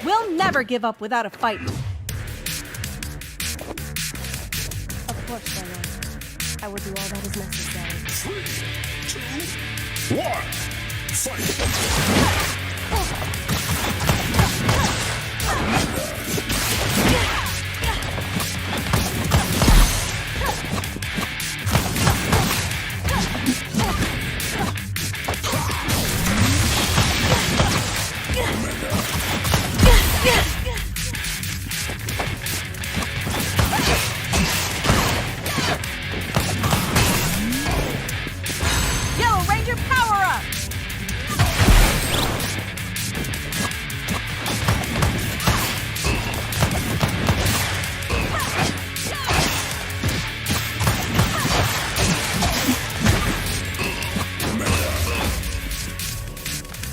We'll never give up without a fight. Of course, General. I will do all that is necessary. 3, 2, 1, fight! Yellow Ranger, power up!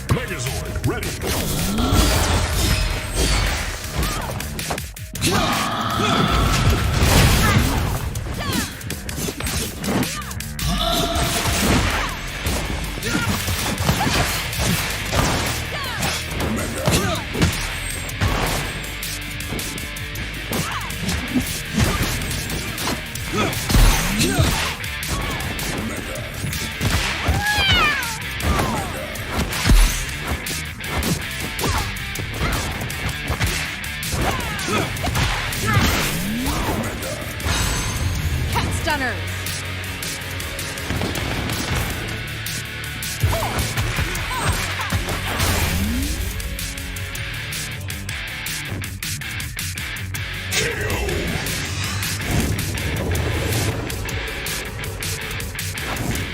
Megazord, ready! Cat stunners!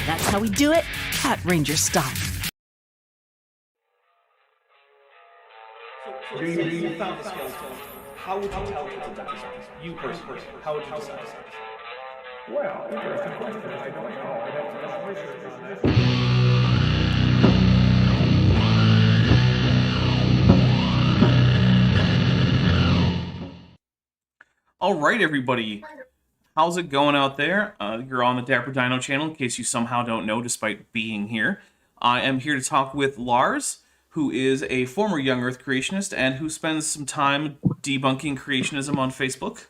That's how we do it, Cat Ranger style. So you found the skeleton. How would you tell it's a dinosaur? You personally, how would you decide? Well, interesting question. I don't know. I'd have to do some research on that. All right, everybody. How's it going out there? You're on the Dapper Dino channel, in case you somehow don't know, despite being here. I am here to talk with Lars, who is a former Young Earth creationist and who spends some time debunking creationism on Facebook.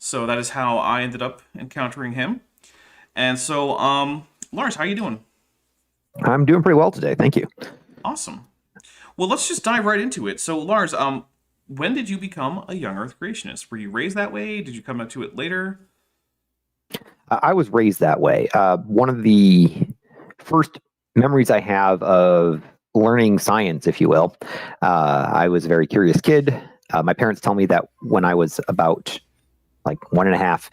So that is how I ended up encountering him. And so, Lars, how you doing? I'm doing pretty well today, thank you. Awesome. Well, let's just dive right into it. So, Lars, when did you become a Young Earth creationist? Were you raised that way? Did you come up to it later? I was raised that way. One of the first memories I have of learning science, if you will, I was a very curious kid. My parents tell me that when I was about like 1.5,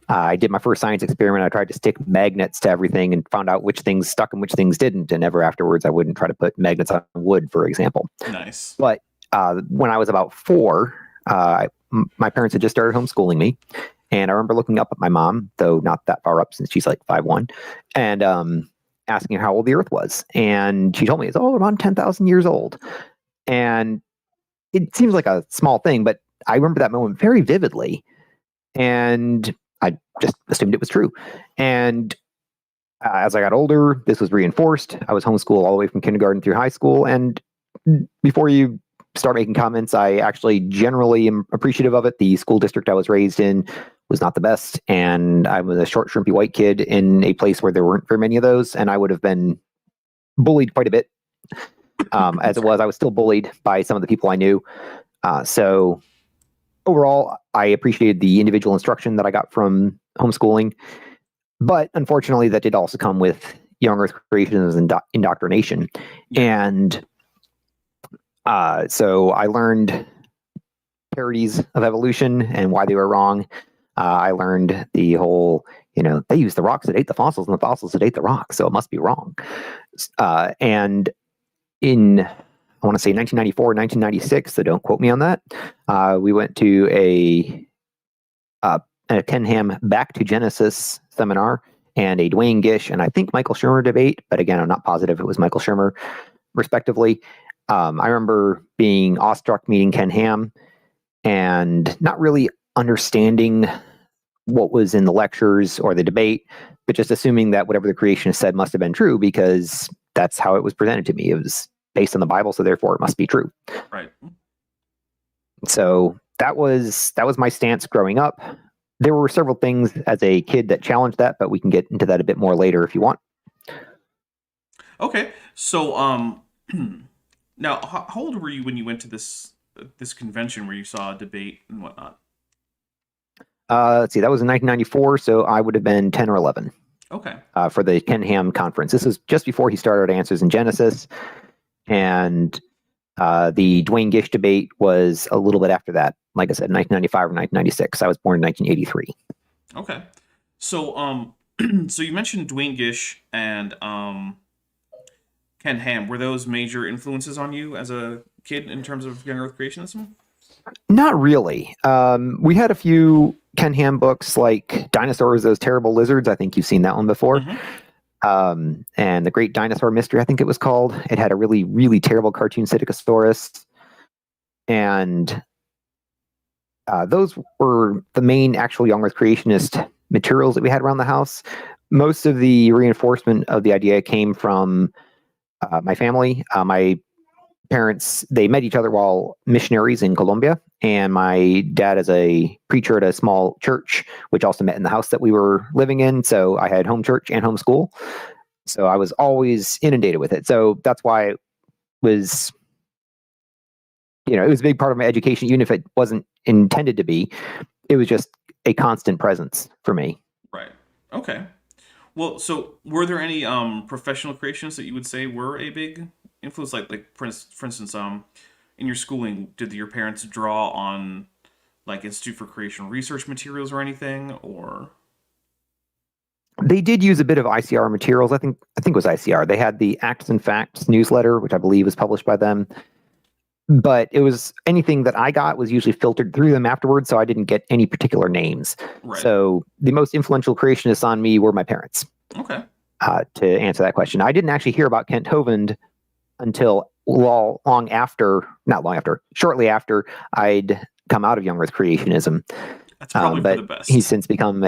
I did my first science experiment. I tried to stick magnets to everything and found out which things stuck and which things didn't. And ever afterwards, I wouldn't try to put magnets on wood, for example. Nice. But when I was about 4, my parents had just started homeschooling me. And I remember looking up at my mom, though not that far up since she's like 5'1", and asking her how old the Earth was. And she told me it's around 10,000 years old. And it seems like a small thing, but I remember that moment very vividly. And I just assumed it was true. And as I got older, this was reinforced. I was homeschooled all the way from kindergarten through high school. And before you start making comments, I actually generally am appreciative of it. The school district I was raised in was not the best. And I was a short, shrimpy white kid in a place where there weren't very many of those. And I would have been bullied quite a bit. As it was, I was still bullied by some of the people I knew. So overall, I appreciated the individual instruction that I got from homeschooling. But unfortunately, that did also come with Young Earth creationism and indoctrination. And so I learned parodies of evolution and why they were wrong. I learned the whole, they use the rocks that ate the fossils and the fossils that ate the rocks, so it must be wrong. And in, I want to say 1994, 1996, so don't quote me on that, we went to a Ken Ham Back to Genesis seminar and a Dwayne Gish and I think Michael Shermer debate, but again, I'm not positive it was Michael Shermer, respectively. I remember being awestruck meeting Ken Ham and not really understanding what was in the lectures or the debate, but just assuming that whatever the creationist said must have been true because that's how it was presented to me. It was based on the Bible, so therefore it must be true. Right. So that was my stance growing up. There were several things as a kid that challenged that, but we can get into that a bit more later if you want. Okay, so now how old were you when you went to this convention where you saw a debate and whatnot? Let's see, that was in 1994, so I would have been 10 or 11. Okay. For the Ken Ham conference. This was just before he started Answers in Genesis, and the Dwayne Gish debate was a little bit after that. Like I said, 1995 or 1996. I was born in 1983. Okay, so so you mentioned Dwayne Gish and Ken Ham. Were those major influences on you as a kid in terms of young Earth creationism? Not really. We had a few Ken Ham books like Dinosaurs, Those Terrible Lizards. I think you've seen that one before. And The Great Dinosaur Mystery, I think it was called. It had a really, really terrible cartoon Psittacosaurus. And those were the main actual young Earth creationist materials that we had around the house. Most of the reinforcement of the idea came from my family. My parents, they met each other while missionaries in Colombia, and my dad is a preacher at a small church, which also met in the house that we were living in. So I had home church and home school. So I was always inundated with it. So that's why it was, it was a big part of my education, even if it wasn't intended to be. It was just a constant presence for me. Right. Okay. Well, so were there any professional creationists that you would say were a big influence? Like for instance, in your schooling, did your parents draw on like Institute for Creational Research materials or anything, or? They did use a bit of ICR materials. I think it was ICR. They had the Acts and Facts newsletter, which I believe was published by them. But it was anything that I got was usually filtered through them afterwards, so I didn't get any particular names. Right. So the most influential creationists on me were my parents. Okay. To answer that question, I didn't actually hear about Kent Hovind until shortly after I'd come out of young Earth creationism. That's probably but for the best. He's since become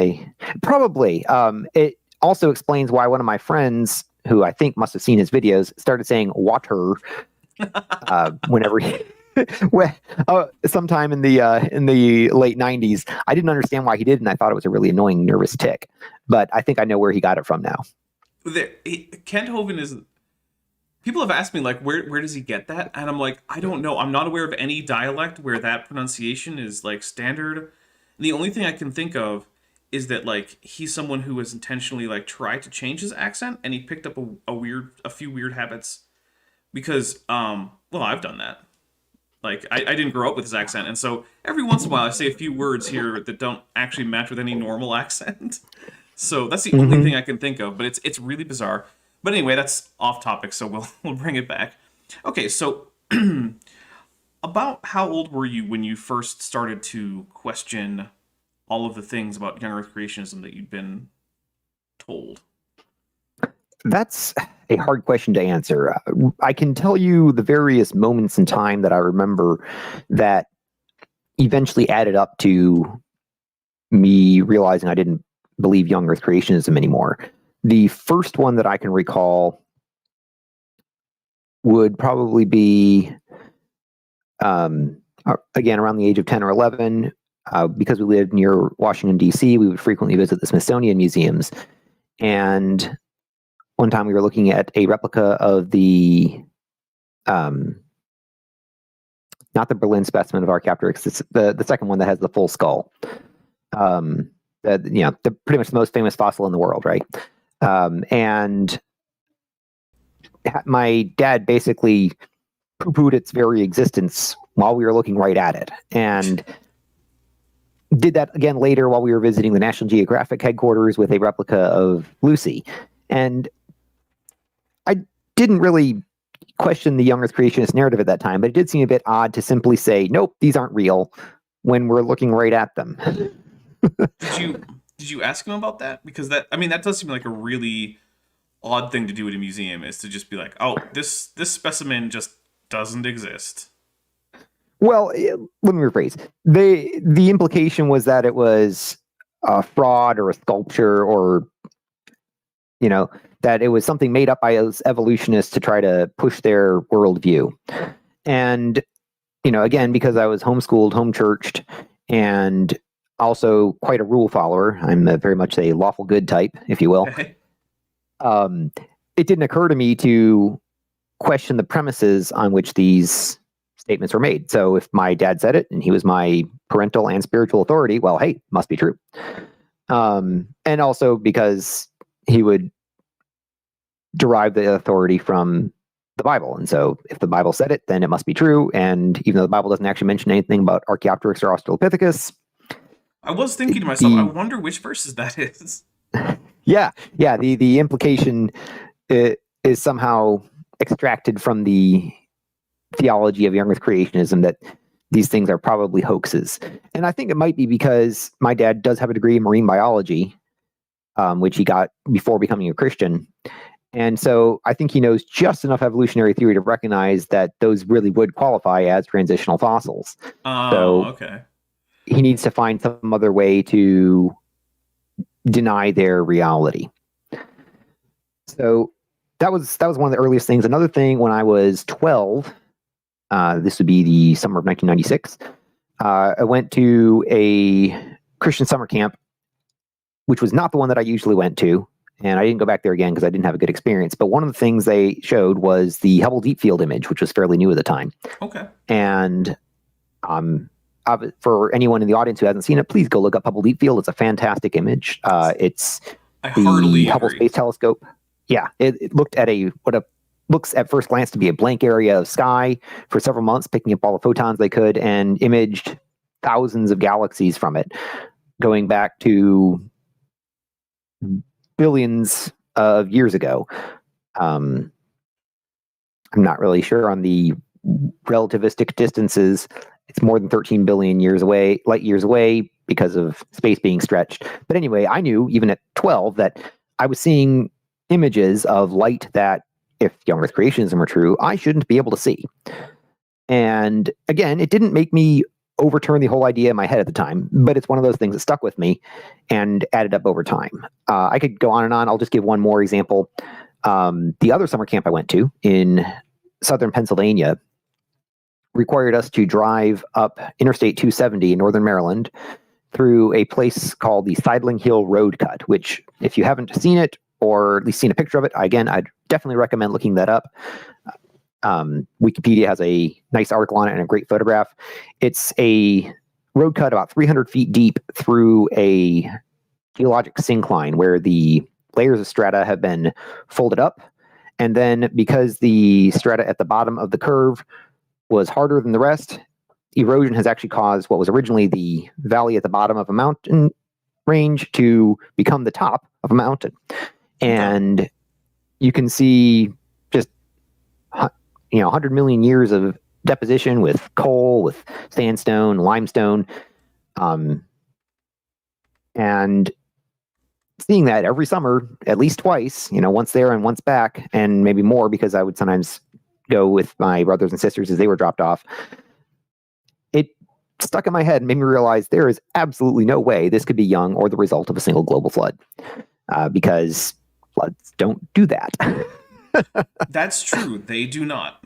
probably. It also explains why one of my friends, who I think must have seen his videos, started saying "water" whenever he. Sometime in the late 90s. I didn't understand why he did, and I thought it was a really annoying nervous tick. But I think I know where he got it from now. Kent Hovind is. People have asked me, like, where does he get that? And I'm like, I don't know. I'm not aware of any dialect where that pronunciation is, like, standard. And the only thing I can think of is that, like, he's someone who has intentionally, like, tried to change his accent, and he picked up a few weird habits. Because, well, I've done that. Like, I didn't grow up with his accent, and so every once in a while I say a few words here that don't actually match with any normal accent. So that's the only thing I can think of, but it's really bizarre. But anyway, that's off topic, so we'll bring it back. Okay, so about how old were you when you first started to question all of the things about young Earth creationism that you'd been told? That's a hard question to answer. I can tell you the various moments in time that I remember that eventually added up to me realizing I didn't believe young Earth creationism anymore. The first one that I can recall would probably be, again, around the age of 10 or 11. Because we lived near Washington, D.C., we would frequently visit the Smithsonian museums. And one time we were looking at a replica of the, not the Berlin specimen of Archaeopteryx, it's the second one that has the full skull. The pretty much the most famous fossil in the world, right? And my dad basically poo-pooed its very existence while we were looking right at it. And did that again later while we were visiting the National Geographic headquarters with a replica of Lucy. And I didn't really question the young Earth creationist narrative at that time, but it did seem a bit odd to simply say, nope, these aren't real, when we're looking right at them. Did you ask him about that? Because that does seem like a really odd thing to do at a museum, is to just be like, oh, this specimen just doesn't exist. Well, let me rephrase. The implication was that it was a fraud or a sculpture, or that it was something made up by those evolutionists to try to push their worldview. And again, because I was homeschooled, home churched, and also quite a rule follower. I'm very much a lawful good type, if you will. Okay. It didn't occur to me to question the premises on which these statements were made. So if my dad said it and he was my parental and spiritual authority, well, hey, must be true. And also because he would derive the authority from the Bible. And so if the Bible said it, then it must be true. And even though the Bible doesn't actually mention anything about Archaeopteryx or Australopithecus. I was thinking to myself, I wonder which verses that is. Yeah. The implication is somehow extracted from the theology of young earth creationism that these things are probably hoaxes. And I think it might be because my dad does have a degree in marine biology, which he got before becoming a Christian. And so I think he knows just enough evolutionary theory to recognize that those really would qualify as transitional fossils. Oh, okay. He needs to find some other way to deny their reality. So that was one of the earliest things. Another thing, when I was 12, this would be the summer of 1996, I went to a Christian summer camp, which was not the one that I usually went to. And I didn't go back there again because I didn't have a good experience. But one of the things they showed was the Hubble Deep Field image, which was fairly new at the time. Okay. And for anyone in the audience who hasn't seen it, please go look up Hubble Deep Field. It's a fantastic image. It's the Hubble Space Telescope. Yeah, it looked at what looks at first glance to be a blank area of sky for several months, picking up all the photons they could, and imaged thousands of galaxies from it, going back to billions of years ago. I'm not really sure on the relativistic distances. It's more than 13 billion light years away because of space being stretched. But anyway, I knew even at 12 that I was seeing images of light that, if young earth creationism were true, I shouldn't be able to see. And again, it didn't make me overturn the whole idea in my head at the time, but it's one of those things that stuck with me and added up over time. I could go on and on. I'll just give one more example. The other summer camp I went to in southern Pennsylvania required us to drive up Interstate 270 in northern Maryland through a place called the Sidling Hill Road Cut, which, if you haven't seen it or at least seen a picture of it, again, I'd definitely recommend looking that up. Wikipedia has a nice article on it and a great photograph. It's a road cut about 300 feet deep through a geologic syncline where the layers of strata have been folded up. And then because the strata at the bottom of the curve was harder than the rest, erosion has actually caused what was originally the valley at the bottom of a mountain range to become the top of a mountain. And you can see just 100 million years of deposition with coal, with sandstone, limestone, and seeing that every summer, at least twice, once there and once back, and maybe more because I would sometimes go with my brothers and sisters as they were dropped off. It stuck in my head and made me realize there is absolutely no way this could be young or the result of a single global flood, because floods don't do that. That's true. They do not.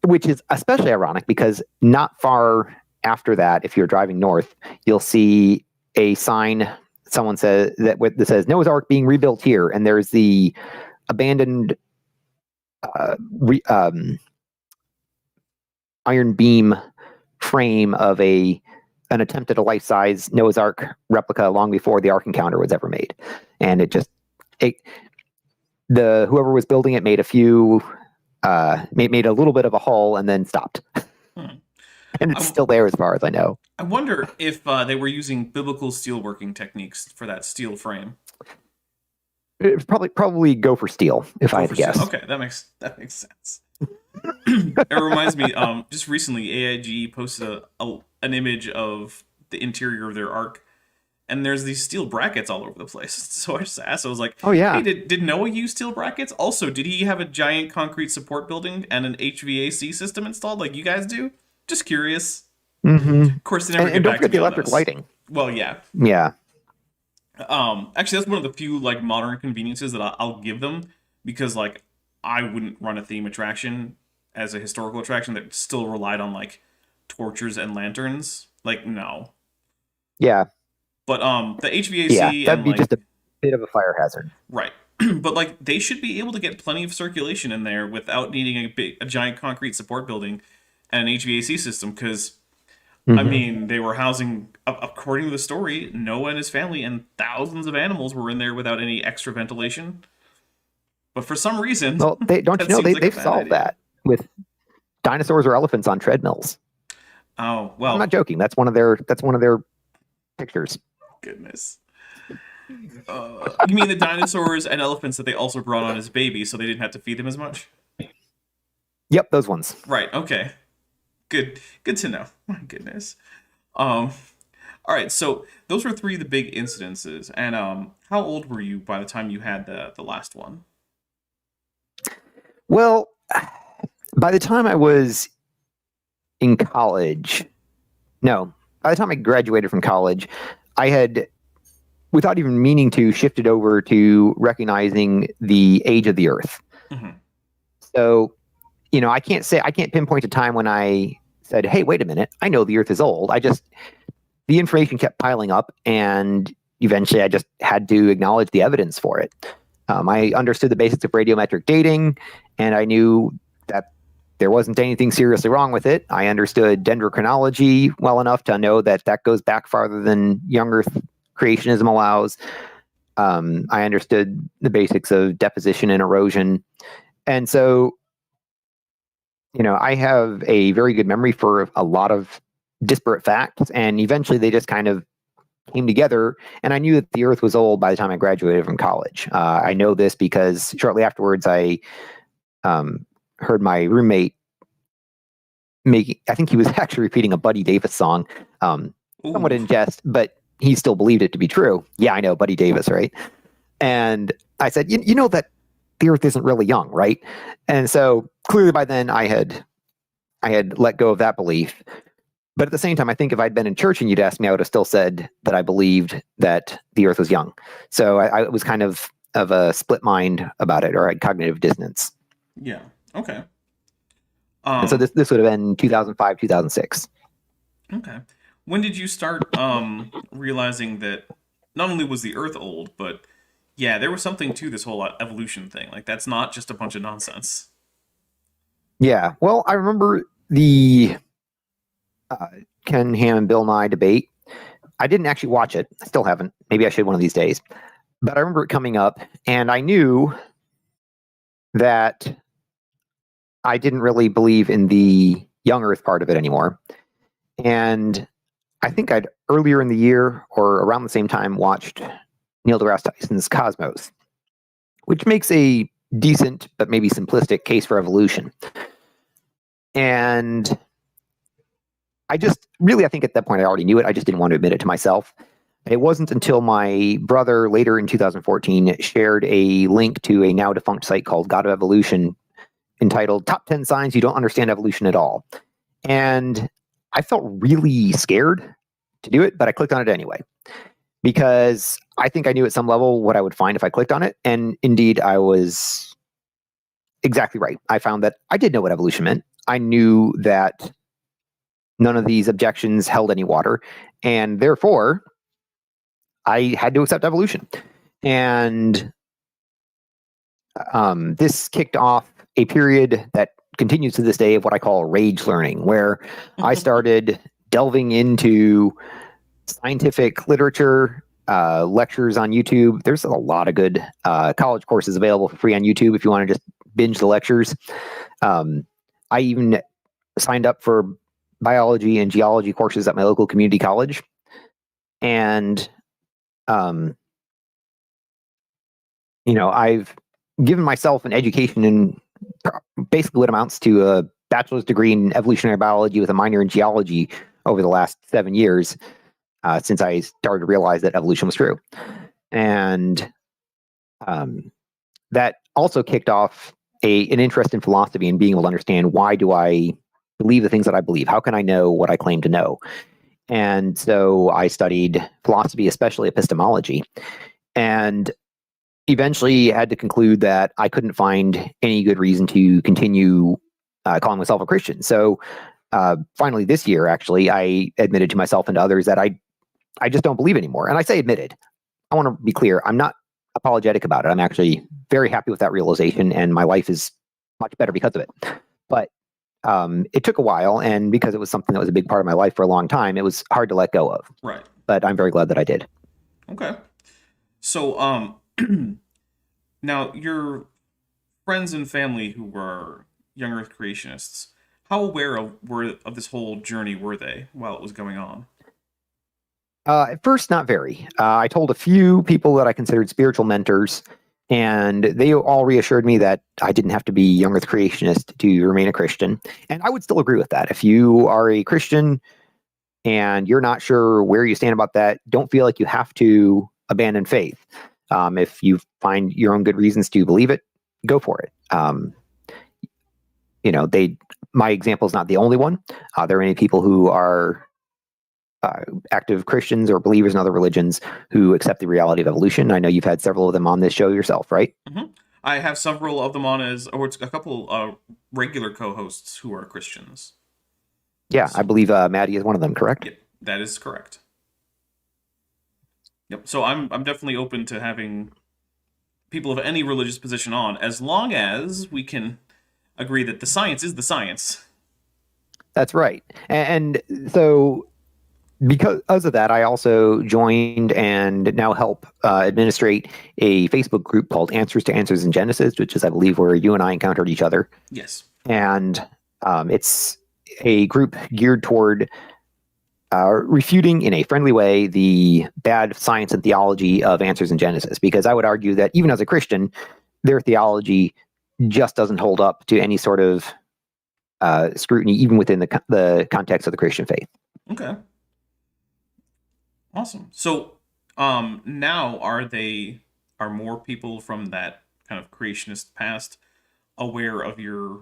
Which is especially ironic because not far after that, if you're driving north, you'll see a sign. Someone says that says Noah's Ark being rebuilt here, and there's the abandoned iron beam frame of an attempt at a life-size Noah's Ark replica long before the Ark Encounter was ever made, and whoever was building it made made a little bit of a hull and then stopped. And it's still there as far as I know. I wonder if they were using biblical steelworking techniques for that steel frame. It'd probably go for steel, if I had to guess. Okay, that makes sense. It reminds me, just recently AIG posted an image of the interior of their Ark, and there's these steel brackets all over the place. So I just asked, I was like, oh yeah, hey, did Noah use steel brackets? Also, did he have a giant concrete support building and an HVAC system installed like you guys do? Just curious. Mm-hmm. Of course, they never get and back don't forget to the electric lighting. Well, yeah. Yeah. Actually, that's one of the few modern conveniences that I'll give them, because I wouldn't run a theme attraction as a historical attraction that still relied on like torches and lanterns, like no. Yeah. But the HVAC Yeah, that'd and be like just a bit of a fire hazard. right. But like they should be able to get plenty of circulation in there without needing a giant concrete support building and an HVAC system, because I mean, they were housing, according to the story, Noah and his family and thousands of animals were in there without any extra ventilation. But for some reason, Well, don't you that know seems like a they've bad solved idea. that with dinosaurs or elephants on treadmills. Oh well, I'm not joking. That's one of their pictures. goodness. You mean the dinosaurs and elephants that they also brought on as babies, so they didn't have to feed them as much? Yep, those ones. Right. Okay. Good to know. My goodness. All right. So those were three of the big incidences. And how old were you by the time you had the last one? Well, by the time I was in college, no, by the time I graduated from college, I had, without even meaning to, shifted over to recognizing the age of the Earth. So, you know, I can't pinpoint a time when I said, hey, wait a minute, I know the Earth is old. The information kept piling up, and eventually I just had to acknowledge the evidence for it. I understood the basics of radiometric dating, and I knew that there wasn't anything seriously wrong with it. I understood dendrochronology well enough to know that goes back farther than young Earth creationism allows. I understood the basics of deposition and erosion. And so, you know, I have a very good memory for a lot of disparate facts, and eventually they just kind of came together, and I knew that the Earth was old by the time I graduated from college. I know this because shortly afterwards I heard my roommate I think he was actually repeating a Buddy Davis song, somewhat in jest, but he still believed it to be true. Yeah, I know, Buddy Davis, right? And I said, you know that the Earth isn't really young, right? And so clearly by then I had let go of that belief. But at the same time, I think if I'd been in church and you'd asked me, I would have still said that I believed that the Earth was young. So I was kind of a split mind about it, or I had cognitive dissonance. Yeah. Okay. And so this would have been 2005, 2006. Okay. When did you start realizing that not only was the Earth old, but yeah, there was something to this whole evolution thing? Like, that's not just a bunch of nonsense. Yeah. Well, I remember the Ken Ham and Bill Nye debate. I didn't actually watch it. I still haven't. Maybe I should one of these days. But I remember it coming up, and I knew that I didn't really believe in the young Earth part of it anymore. And I think I'd earlier in the year or around the same time watched Neil deGrasse Tyson's Cosmos, which makes a decent but maybe simplistic case for evolution. And I think at that point I already knew it. I just didn't want to admit it to myself. It wasn't until my brother later in 2014 shared a link to a now defunct site called God of Evolution entitled Top 10 Signs You Don't Understand Evolution at All. And I felt really scared to do it, but I clicked on it anyway, because I think I knew at some level what I would find if I clicked on it. And indeed, I was exactly right. I found that I did know what evolution meant. I knew that none of these objections held any water, and therefore I had to accept evolution. And this kicked off a period that continues to this day of what I call rage learning, where I started delving into scientific literature, lectures on YouTube. There's a lot of good college courses available for free on YouTube if you want to just binge the lectures. I even signed up for biology and geology courses at my local community college. And, I've given myself an education in basically what amounts to a bachelor's degree in evolutionary biology with a minor in geology over the last 7 years, since I started to realize that evolution was true. And that also kicked off an interest in philosophy and being able to understand, why do I believe the things that I believe? How can I know what I claim to know? And so I studied philosophy, especially epistemology, and eventually had to conclude that I couldn't find any good reason to continue calling myself a Christian. So finally this year, actually, I admitted to myself and to others that I just don't believe anymore. And I say admitted. I want to be clear. I'm not apologetic about it. I'm actually very happy with that realization, and my life is much better because of it. But it took a while, and because it was something that was a big part of my life for a long time, it was hard to let go of. Right. But I'm very glad that I did. Okay. So, now your friends and family who were young Earth creationists, how aware of this whole journey were they while it was going on? At first, not very. I told a few people that I considered spiritual mentors, and they all reassured me that I didn't have to be young Earth creationist to remain a Christian. And I would still agree with that. If you are a Christian and you're not sure where you stand about that, don't feel like you have to abandon faith. If you find your own good reasons to believe it, go for it. My example is not the only one. There are many people who are active Christians or believers in other religions who accept the reality of evolution. I know you've had several of them on this show yourself, right? Mm-hmm. I have several of them on it's a couple regular co-hosts who are Christians. Yeah, I believe Maddie is one of them, correct? Yep, that is correct. Yep. So I'm definitely open to having people of any religious position on, as long as we can agree that the science is the science. That's right. And so because of that, I also joined and now help administrate a Facebook group called Answers to Answers in Genesis, which is, I believe, where you and I encountered each other. Yes. And it's a group geared toward refuting in a friendly way the bad science and theology of Answers in Genesis, because I would argue that even as a Christian, their theology just doesn't hold up to any sort of scrutiny, even within the context of the Christian faith. Okay. Awesome. So now are more people from that kind of creationist past aware of your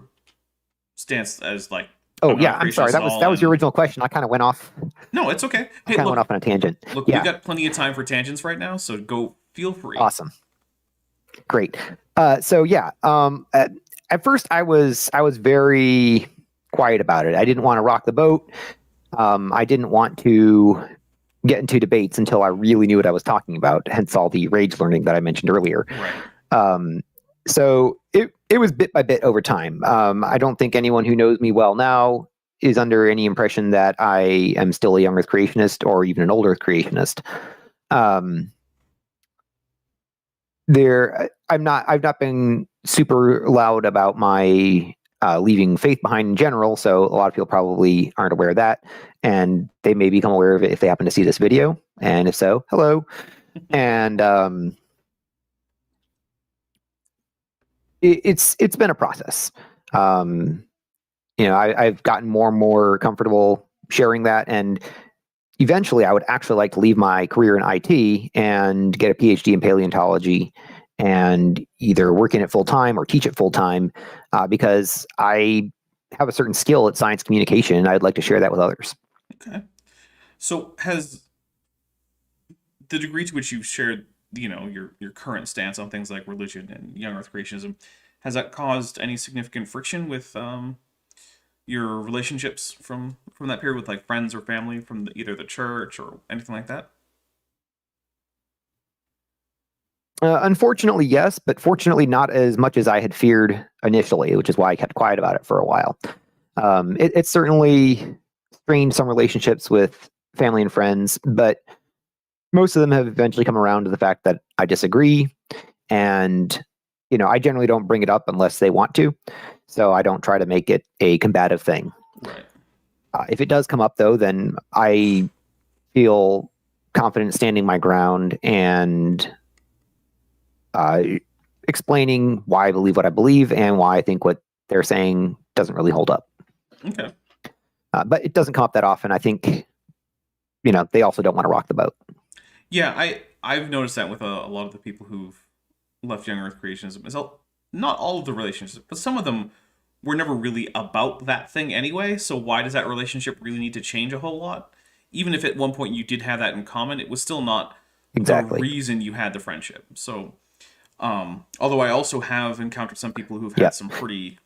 stance as like? Oh yeah, I'm sorry. That was your original question. I kind of went off. No, it's okay. Hey, went off on a tangent. Look, yeah. We got plenty of time for tangents right now, so go. Feel free. Awesome. Great. So yeah. At first, I was very quiet about it. I didn't want to rock the boat. I didn't want to get into debates until I really knew what I was talking about. Hence all the rage learning that I mentioned earlier. Right. So it was bit by bit over time. I don't think anyone who knows me well now is under any impression that I am still a young Earth creationist or even an old Earth creationist. I've not been super loud about my leaving faith behind in general, so a lot of people probably aren't aware of that, and they may become aware of it if they happen to see this video, and if so, hello. And it's been a process. I've gotten more and more comfortable sharing that, and eventually I would actually like to leave my career in IT and get a PhD in paleontology and either work in it full time or teach it full time, because I have a certain skill at science communication and I'd like to share that with others. Okay. So has the degree to which you've shared, your current stance on things like religion and young Earth creationism, has that caused any significant friction with your relationships from that period with like friends or family from either the church or anything like that? Unfortunately, yes, but fortunately not as much as I had feared initially, which is why I kept quiet about it for a while. It certainly strained some relationships with family and friends, but most of them have eventually come around to the fact that I disagree, and I generally don't bring it up unless they want to, so I don't try to make it a combative thing. Right. If it does come up, though, then I feel confident standing my ground and explaining why I believe what I believe and why I think what they're saying doesn't really hold up. Okay. But it doesn't come up that often. I think, they also don't want to rock the boat. Yeah, I've noticed that with a lot of the people who've left young Earth creationism. Not all of the relationships, but some of them were never really about that thing anyway, so why does that relationship really need to change a whole lot? Even if at one point you did have that in common, it was still not exactly the reason you had the friendship. So, although I also have encountered some people who've had some pretty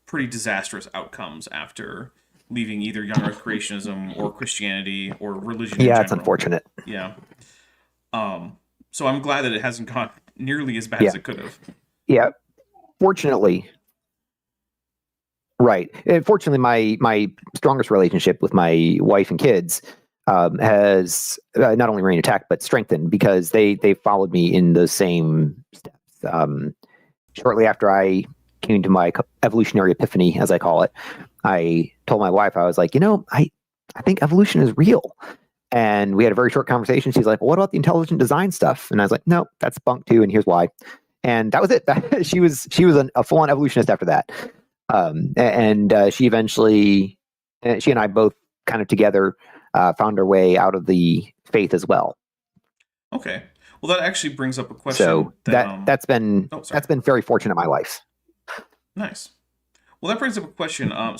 pretty disastrous outcomes after leaving either young Earth creationism or Christianity or religion in Yeah, general. it's unfortunate. Yeah. So I'm glad that it hasn't gone nearly as bad as it could have. Yeah. Fortunately. Right. And fortunately, my strongest relationship with my wife and kids has not only remained intact, but strengthened because they followed me in the same steps. Shortly after I came to my evolutionary epiphany, as I call it, I told my wife, I was like, I think evolution is real. And we had a very short conversation. She's like, well, what about the intelligent design stuff? And I was like, no, that's bunk too. And here's why. And that was it. She was a full-on evolutionist after that. She eventually, she and I both kind of together found our way out of the faith as well. Okay. Well, that actually brings up a question. So that's been very fortunate in my life. Nice. Well, that brings up a question. No,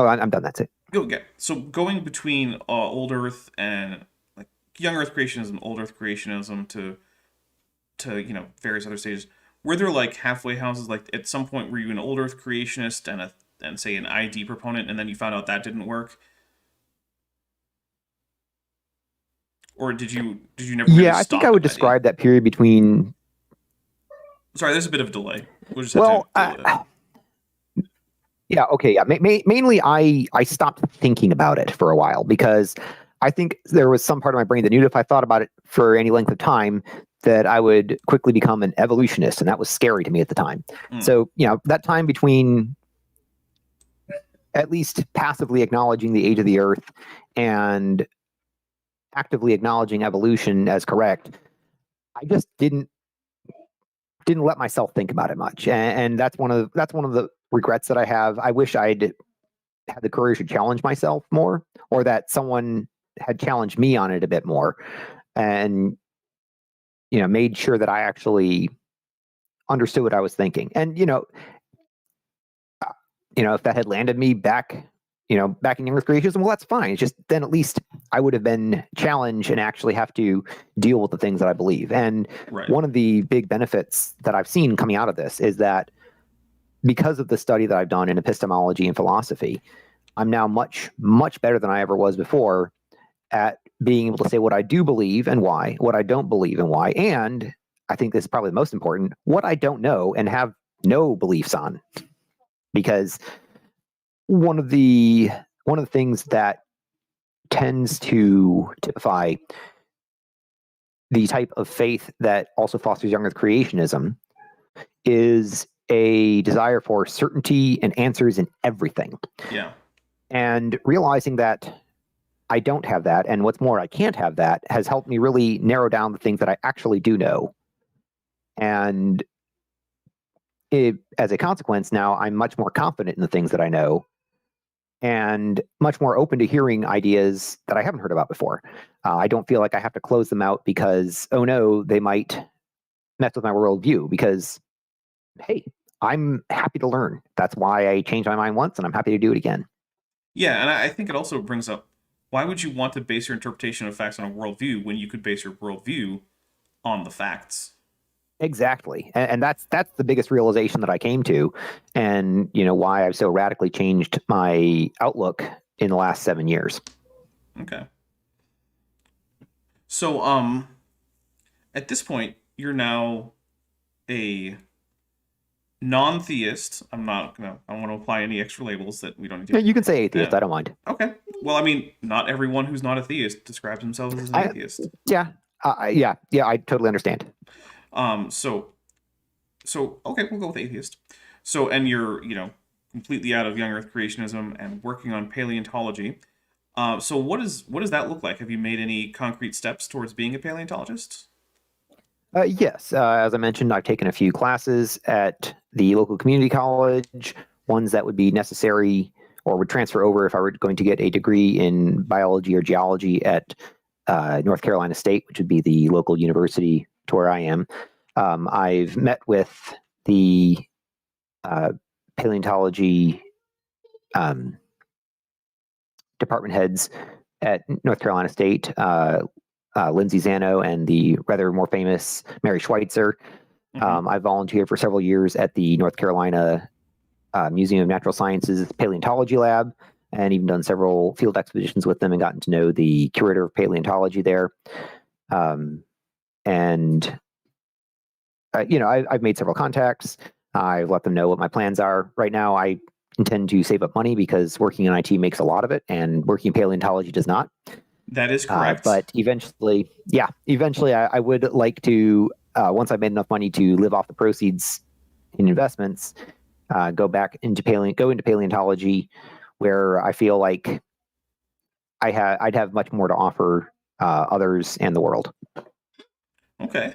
I'm done. That's it. So going between old Earth and like young Earth creationism, old Earth creationism to various other stages, were there like halfway houses? Like at some point, were you an old Earth creationist and say an ID proponent, and then you found out that didn't work? Or did you never? Really I think I would describe that period between. Sorry, there's a bit of a delay. Yeah. Okay. Yeah. Mainly, I stopped thinking about it for a while because I think there was some part of my brain that knew if I thought about it for any length of time that I would quickly become an evolutionist, and that was scary to me at the time. So that time between at least passively acknowledging the age of the Earth and actively acknowledging evolution as correct, I just didn't let myself think about it much, and that's one of the regrets that I have. I wish I'd had the courage to challenge myself more, or that someone had challenged me on it a bit more, and made sure that I actually understood what I was thinking. And if that had landed me back in young Earth creationism, well, that's fine. It's just then at least I would have been challenged and actually have to deal with the things that I believe. And one of the big benefits that I've seen coming out of this is that because of the study that I've done in epistemology and philosophy, I'm now much, much better than I ever was before at being able to say what I do believe and why, what I don't believe and why, and I think this is probably the most important, what I don't know and have no beliefs on. Because one of the things that tends to typify the type of faith that also fosters young Earth creationism is a desire for certainty and answers in everything. Yeah. And realizing that I don't have that, and what's more, I can't have that, has helped me really narrow down the things that I actually do know. And as a consequence, now I'm much more confident in the things that I know and much more open to hearing ideas that I haven't heard about before. I don't feel like I have to close them out because, oh no, they might mess with my worldview, because, hey, I'm happy to learn. That's why I changed my mind once, and I'm happy to do it again. Yeah, and I think it also brings up, why would you want to base your interpretation of facts on a worldview when you could base your worldview on the facts? Exactly. And that's the biggest realization that I came to, and why I've so radically changed my outlook in the last 7 years. Okay. So at this point, you're now a non-theist. I don't want to apply any extra labels that we don't need to. Yeah, you can say atheist. Yeah. I don't mind. Okay. Well, I mean, not everyone who's not a theist describes themselves as an atheist. Yeah. I totally understand. So okay, we'll go with atheist. So, and you're, completely out of young Earth creationism and working on paleontology. So what does that look like? Have you made any concrete steps towards being a paleontologist? Yes. As I mentioned, I've taken a few classes at the local community college, ones that would be necessary or would transfer over if I were going to get a degree in biology or geology at North Carolina State, which would be the local university to where I am. I've met with the paleontology department heads at North Carolina State, Lindsay Zano and the rather more famous Mary Schweitzer. Mm-hmm. I volunteered for several years at the North Carolina Museum of Natural Sciences paleontology lab, and even done several field expeditions with them and gotten to know the curator of paleontology there. I've made several contacts. I've let them know what my plans are. Right now, I intend to save up money because working in IT makes a lot of it, and working in paleontology does not. That is correct. But eventually, I would like to, once I've made enough money to live off the proceeds in investments, go into paleontology, where I feel like I'd have much more to offer others and the world. Okay.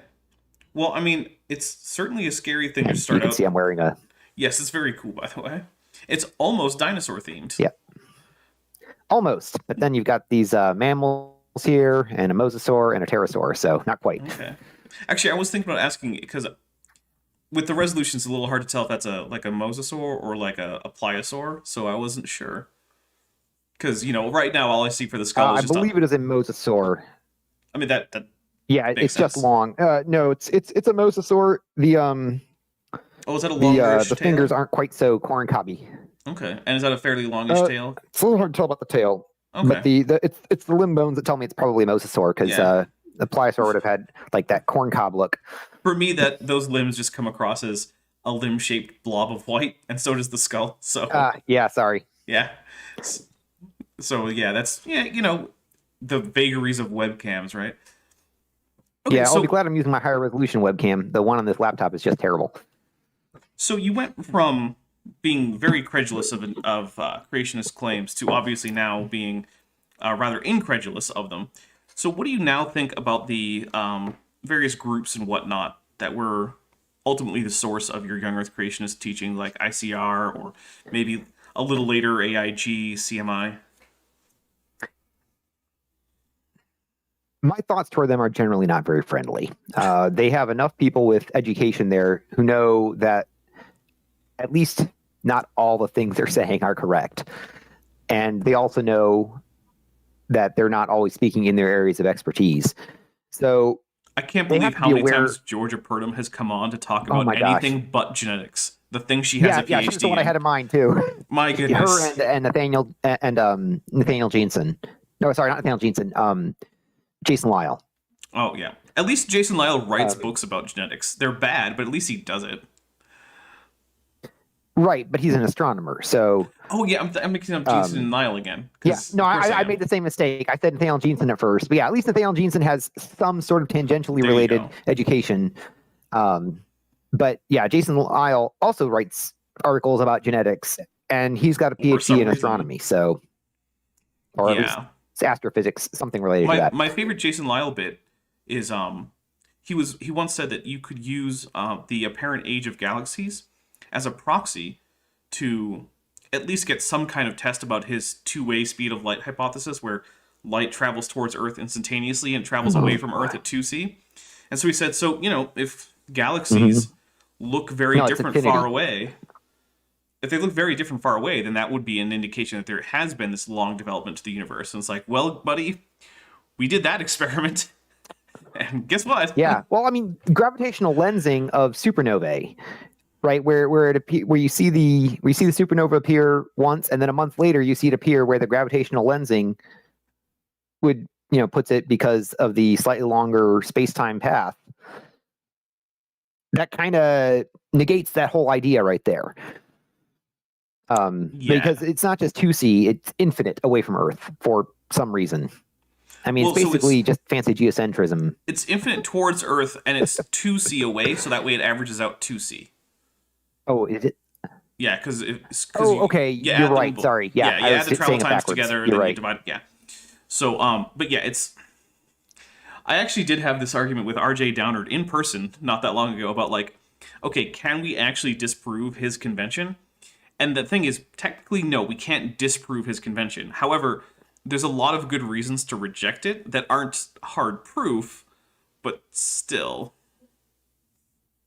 Well, I mean, it's certainly a scary thing to start You can out. see I'm wearing a... Yes, it's very cool, by the way. It's almost dinosaur themed. Yeah. Almost. But then you've got these mammals here, and a mosasaur and a pterosaur, so not quite. Okay. Actually, I was thinking about asking, because with the resolution, it's a little hard to tell if that's a mosasaur or like a pliosaur, so I wasn't sure. Because, right now, all I see for the skull is I believe it is a mosasaur. I mean, that yeah, makes it's sense. just long. No, it's a mosasaur. The Oh, is that a longish the tail? fingers aren't quite so corn-cobby. Okay. And is that a fairly longish tail? It's a little hard to tell about the tail. Okay. But it's the limb bones that tell me it's probably a mosasaur, because the pliosaur would have had like that corn cob look. For me, those limbs just come across as a limb-shaped blob of white, and so does the skull. So sorry. yeah. So yeah, that's the vagaries of webcams, right? Okay, Yeah, so, I'll be glad I'm using my higher resolution webcam. The one on this laptop is just terrible. So you went from being very credulous of creationist claims to obviously now being rather incredulous of them. So what do you now think about the various groups and whatnot that were ultimately the source of your young Earth creationist teaching, like ICR or maybe a little later AIG, CMI? My thoughts toward them are generally not very friendly. They have enough people with education there who know that at least not all the things they're saying are correct. And they also know that they're not always speaking in their areas of expertise. So I can't believe how many times Georgia Purdom has come on to talk about anything but genetics. The thing she has a PhD she's the one I had in mind too. My goodness. Her and Nathaniel Jensen. No, sorry, not Nathaniel Jensen. Jason Lyle. Oh yeah. At least Jason Lyle writes books about genetics. They're bad, but at least he does it. Right, but he's an astronomer, so... Oh, yeah, I'm mixing up Jensen and Lyle again. Yeah, no, I made the same mistake. I said Nathaniel Jensen at first. But yeah, at least Nathaniel Jensen has some sort of tangentially related education. But yeah, Jason Lyle also writes articles about genetics, and he's got a PhD in astronomy, so... Or at least astrophysics, something related to that. My favorite Jason Lyle bit is he once said that you could use the apparent age of galaxies as a proxy to at least get some kind of test about his two-way speed of light hypothesis, where light travels towards Earth instantaneously and travels away from Earth at 2c. And so he said, if galaxies look very different far away, if they look very different far away, then that would be an indication that there has been this long development to the universe. And it's like, well, buddy, we did that experiment. And guess what? Yeah. Well, I mean, gravitational lensing of supernovae, right? Where you see the supernova appear once, and then a month later you see it appear where the gravitational lensing would, puts it because of the slightly longer space-time path. That kind of negates that whole idea right there. Because it's not just 2C, it's infinite away from Earth for some reason. I mean, it's basically just fancy geocentrism. It's infinite towards Earth, and it's 2C away, so that way it averages out 2C. Oh, is it? Yeah, because okay. You're right. Sorry. Yeah, you add the travel times together, and then you divide. Yeah. So, but yeah, I actually did have this argument with RJ Downard in person not that long ago about okay, can we actually disprove his convention? And the thing is, technically, no, we can't disprove his convention. However, there's a lot of good reasons to reject it that aren't hard proof, but still.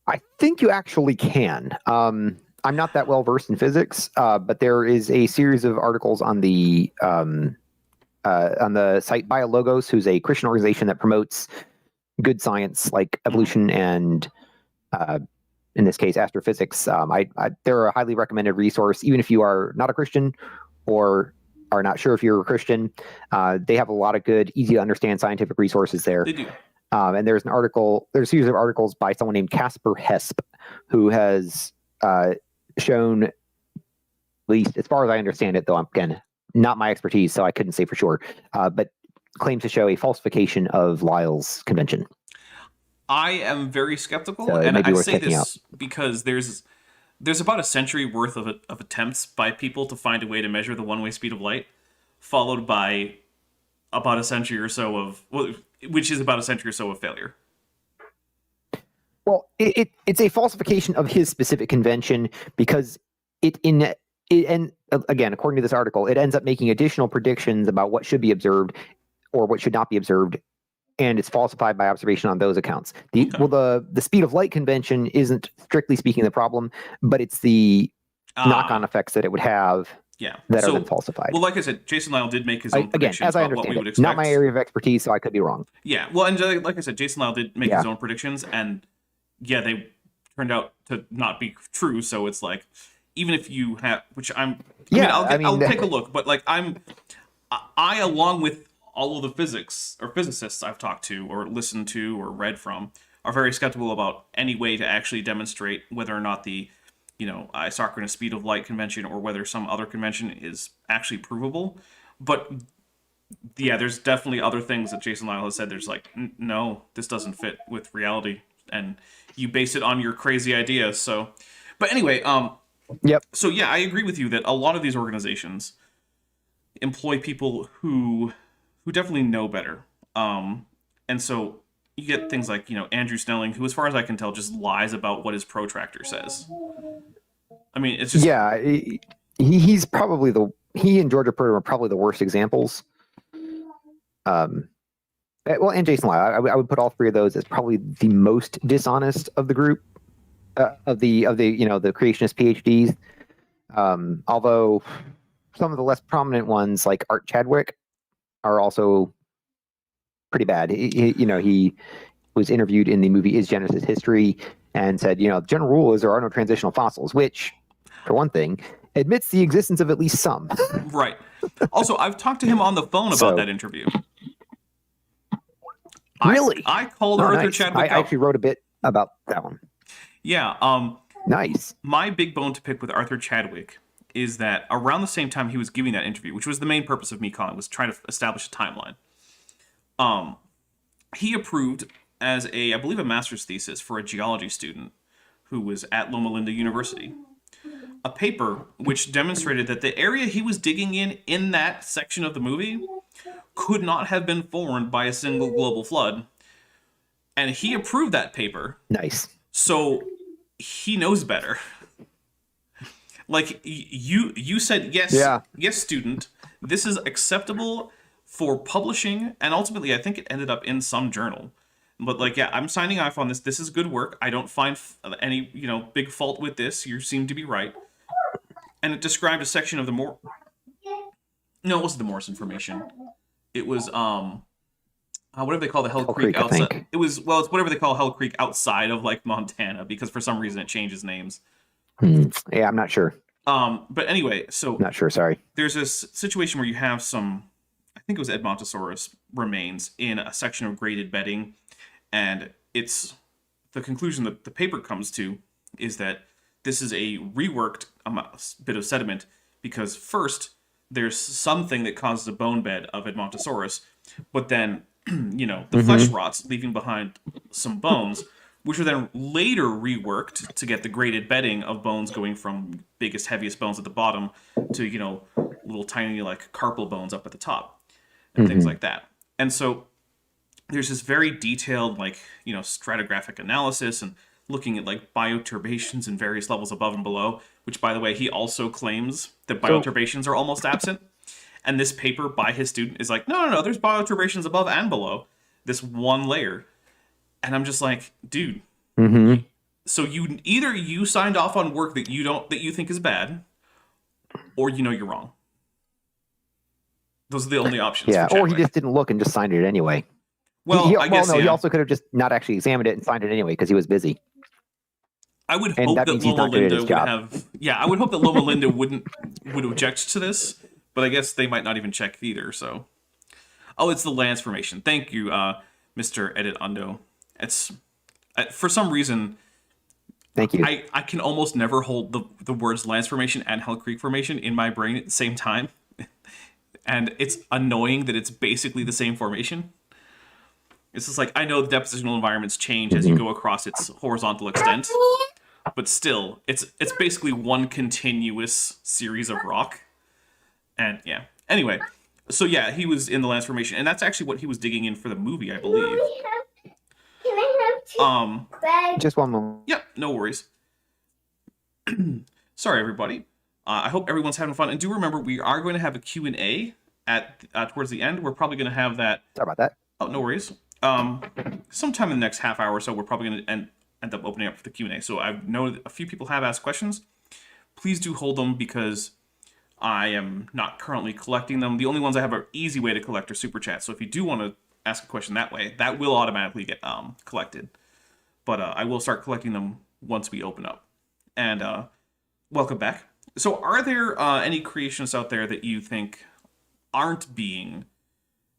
I think you actually can. I'm not that well versed in physics, but there is a series of articles on the site BioLogos, who's a Christian organization that promotes good science like evolution and in this case, astrophysics. They're a highly recommended resource, even if you are not a Christian or are not sure if you're a Christian. They have a lot of good, easy to understand scientific resources there. They do. And there's a series of articles by someone named Casper Hesp, who has shown, at least as far as I understand it, though, again, not my expertise, so I couldn't say for sure, but claims to show a falsification of Lyell's convention. I am very skeptical, So and I say checking this because there's about a century worth of attempts by people to find a way to measure the one-way speed of light, followed by about a century or so of, which is about a century or so of failure. Well, it's a falsification of his specific convention because and again, according to this article, it ends up making additional predictions about what should be observed or what should not be observed, and it's falsified by observation on those accounts. The speed of light convention isn't strictly speaking the problem, but it's the knock-on effects that it would have that are then falsified. Well, like I said, Jason Lyle did make his own predictions again, as I about what we would understand expect. Not my area of expertise, so I could be wrong. Yeah, well, and like I said, Jason Lyle did make his own predictions, and they turned out to not be true. So it's like, even if you have, I'll take a look, but like I along with all of the physicists I've talked to or listened to or read from are very skeptical about any way to actually demonstrate whether or not the isochronous speed of light convention or whether some other convention is actually provable. But yeah, there's definitely other things that Jason Lyle has said. There's like, no, this doesn't fit with reality, and you base it on your crazy ideas. So, but anyway, Yep. So yeah, I agree with you that a lot of these organizations employ people who definitely know better. And so you get things like, Andrew Snelling, who, as far as I can tell, just lies about what his protractor says. I mean, it's just... Yeah, he's probably he and Georgia Purdom are probably the worst examples. And Jason Lyle, I would put all three of those as probably the most dishonest of the group, of the the creationist PhDs. Although some of the less prominent ones, like Art Chadwick, are also pretty bad. He was interviewed in the movie Is Genesis History and said, the general rule is there are no transitional fossils, which, for one thing, admits the existence of at least some. Right. Also, I've talked to him on the phone about that interview. Really? I called Arthur Chadwick I actually wrote a bit about that one. Yeah. Nice. My big bone to pick with Arthur Chadwick is that around the same time he was giving that interview, which was the main purpose of me calling, was trying to establish a timeline. He approved as I believe a master's thesis for a geology student who was at Loma Linda University, a paper which demonstrated that the area he was digging in that section of the movie could not have been formed by a single global flood. And he approved that paper. Nice. So he knows better. Like, you said, yes, student, this is acceptable for publishing, and ultimately I think it ended up in some journal. But like, I'm signing off on this. This is good work. I don't find any, big fault with this. You seem to be right. And it described a section of the No, it wasn't the Morse information. It was, whatever they call the Hell Creek outside. I think. It was, it's whatever they call Hell Creek outside of like Montana, because for some reason it changes names. Yeah, I'm not sure. But anyway, so not sure. Sorry. There's this situation where you have some, I think it was Edmontosaurus remains in a section of graded bedding, and it's the conclusion that the paper comes to is that this is a reworked bit of sediment because first there's something that causes a bone bed of Edmontosaurus, but then the flesh rots, leaving behind some bones, which are then later reworked to get the graded bedding of bones going from biggest, heaviest bones at the bottom to, little tiny, like, carpal bones up at the top and things like that. And so there's this very detailed, like, stratigraphic analysis and looking at, like, bioturbations in various levels above and below, which, by the way, he also claims that bioturbations are almost absent. And this paper by his student is like, no, there's bioturbations above and below this one layer. And I'm just like, dude. So you signed off on work that you think is bad, or you're wrong. Those are the only options. Yeah, or he just didn't look and just signed it anyway. Well, I guess he also could have just not actually examined it and signed it anyway because he was busy. I would And hope that that means he's Loma not good at Linda his would job. have. Yeah, I would hope that Loma Linda would object to this, but I guess they might not even check either. So, oh, it's the Lance formation. Thank you, Mr. Edit Undo. It's for some reason Thank you. I can almost never hold the words Lance formation and Hell Creek formation in my brain at the same time, and it's annoying that it's basically the same formation. It's just like, I know the depositional environments change as you go across its horizontal extent, but still, it's basically one continuous series of rock. And yeah, anyway, so yeah, he was in the Lance formation, and that's actually what he was digging in for the movie, I believe. Can I have tea? Just one moment. Yep, no worries. Sorry, everybody. I hope everyone's having fun, and do remember we are going to have a Q&A at towards the end. We're probably going to have that. Sorry about that. Oh, no worries. Sometime in the next half hour or so, we're probably going to end up opening up for the Q&A. So I know that a few people have asked questions. Please do hold them because I am not currently collecting them. The only ones I have an easy way to collect are super chats. So if you do want to ask a question that way, that will automatically get collected. But I will start collecting them once we open up. And welcome back. So are there any creationists out there that you think aren't being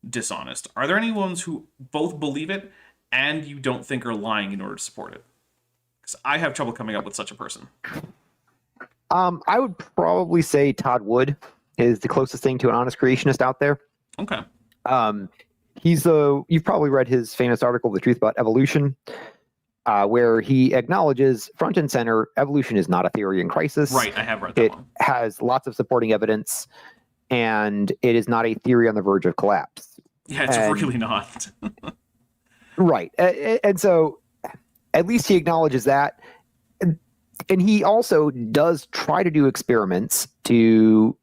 dishonest? Are there any ones who both believe it and you don't think are lying in order to support it? Because I have trouble coming up with such a person. I would probably say Todd Wood is the closest thing to an honest creationist out there. Okay. You've probably read his famous article, The Truth About Evolution, where he acknowledges front and center, evolution is not a theory in crisis. Right, I have read that It one. has lots of supporting evidence, and it is not a theory on the verge of collapse. Yeah, it's And- really not. Right. And so at least he acknowledges that. And he also does try to do experiments to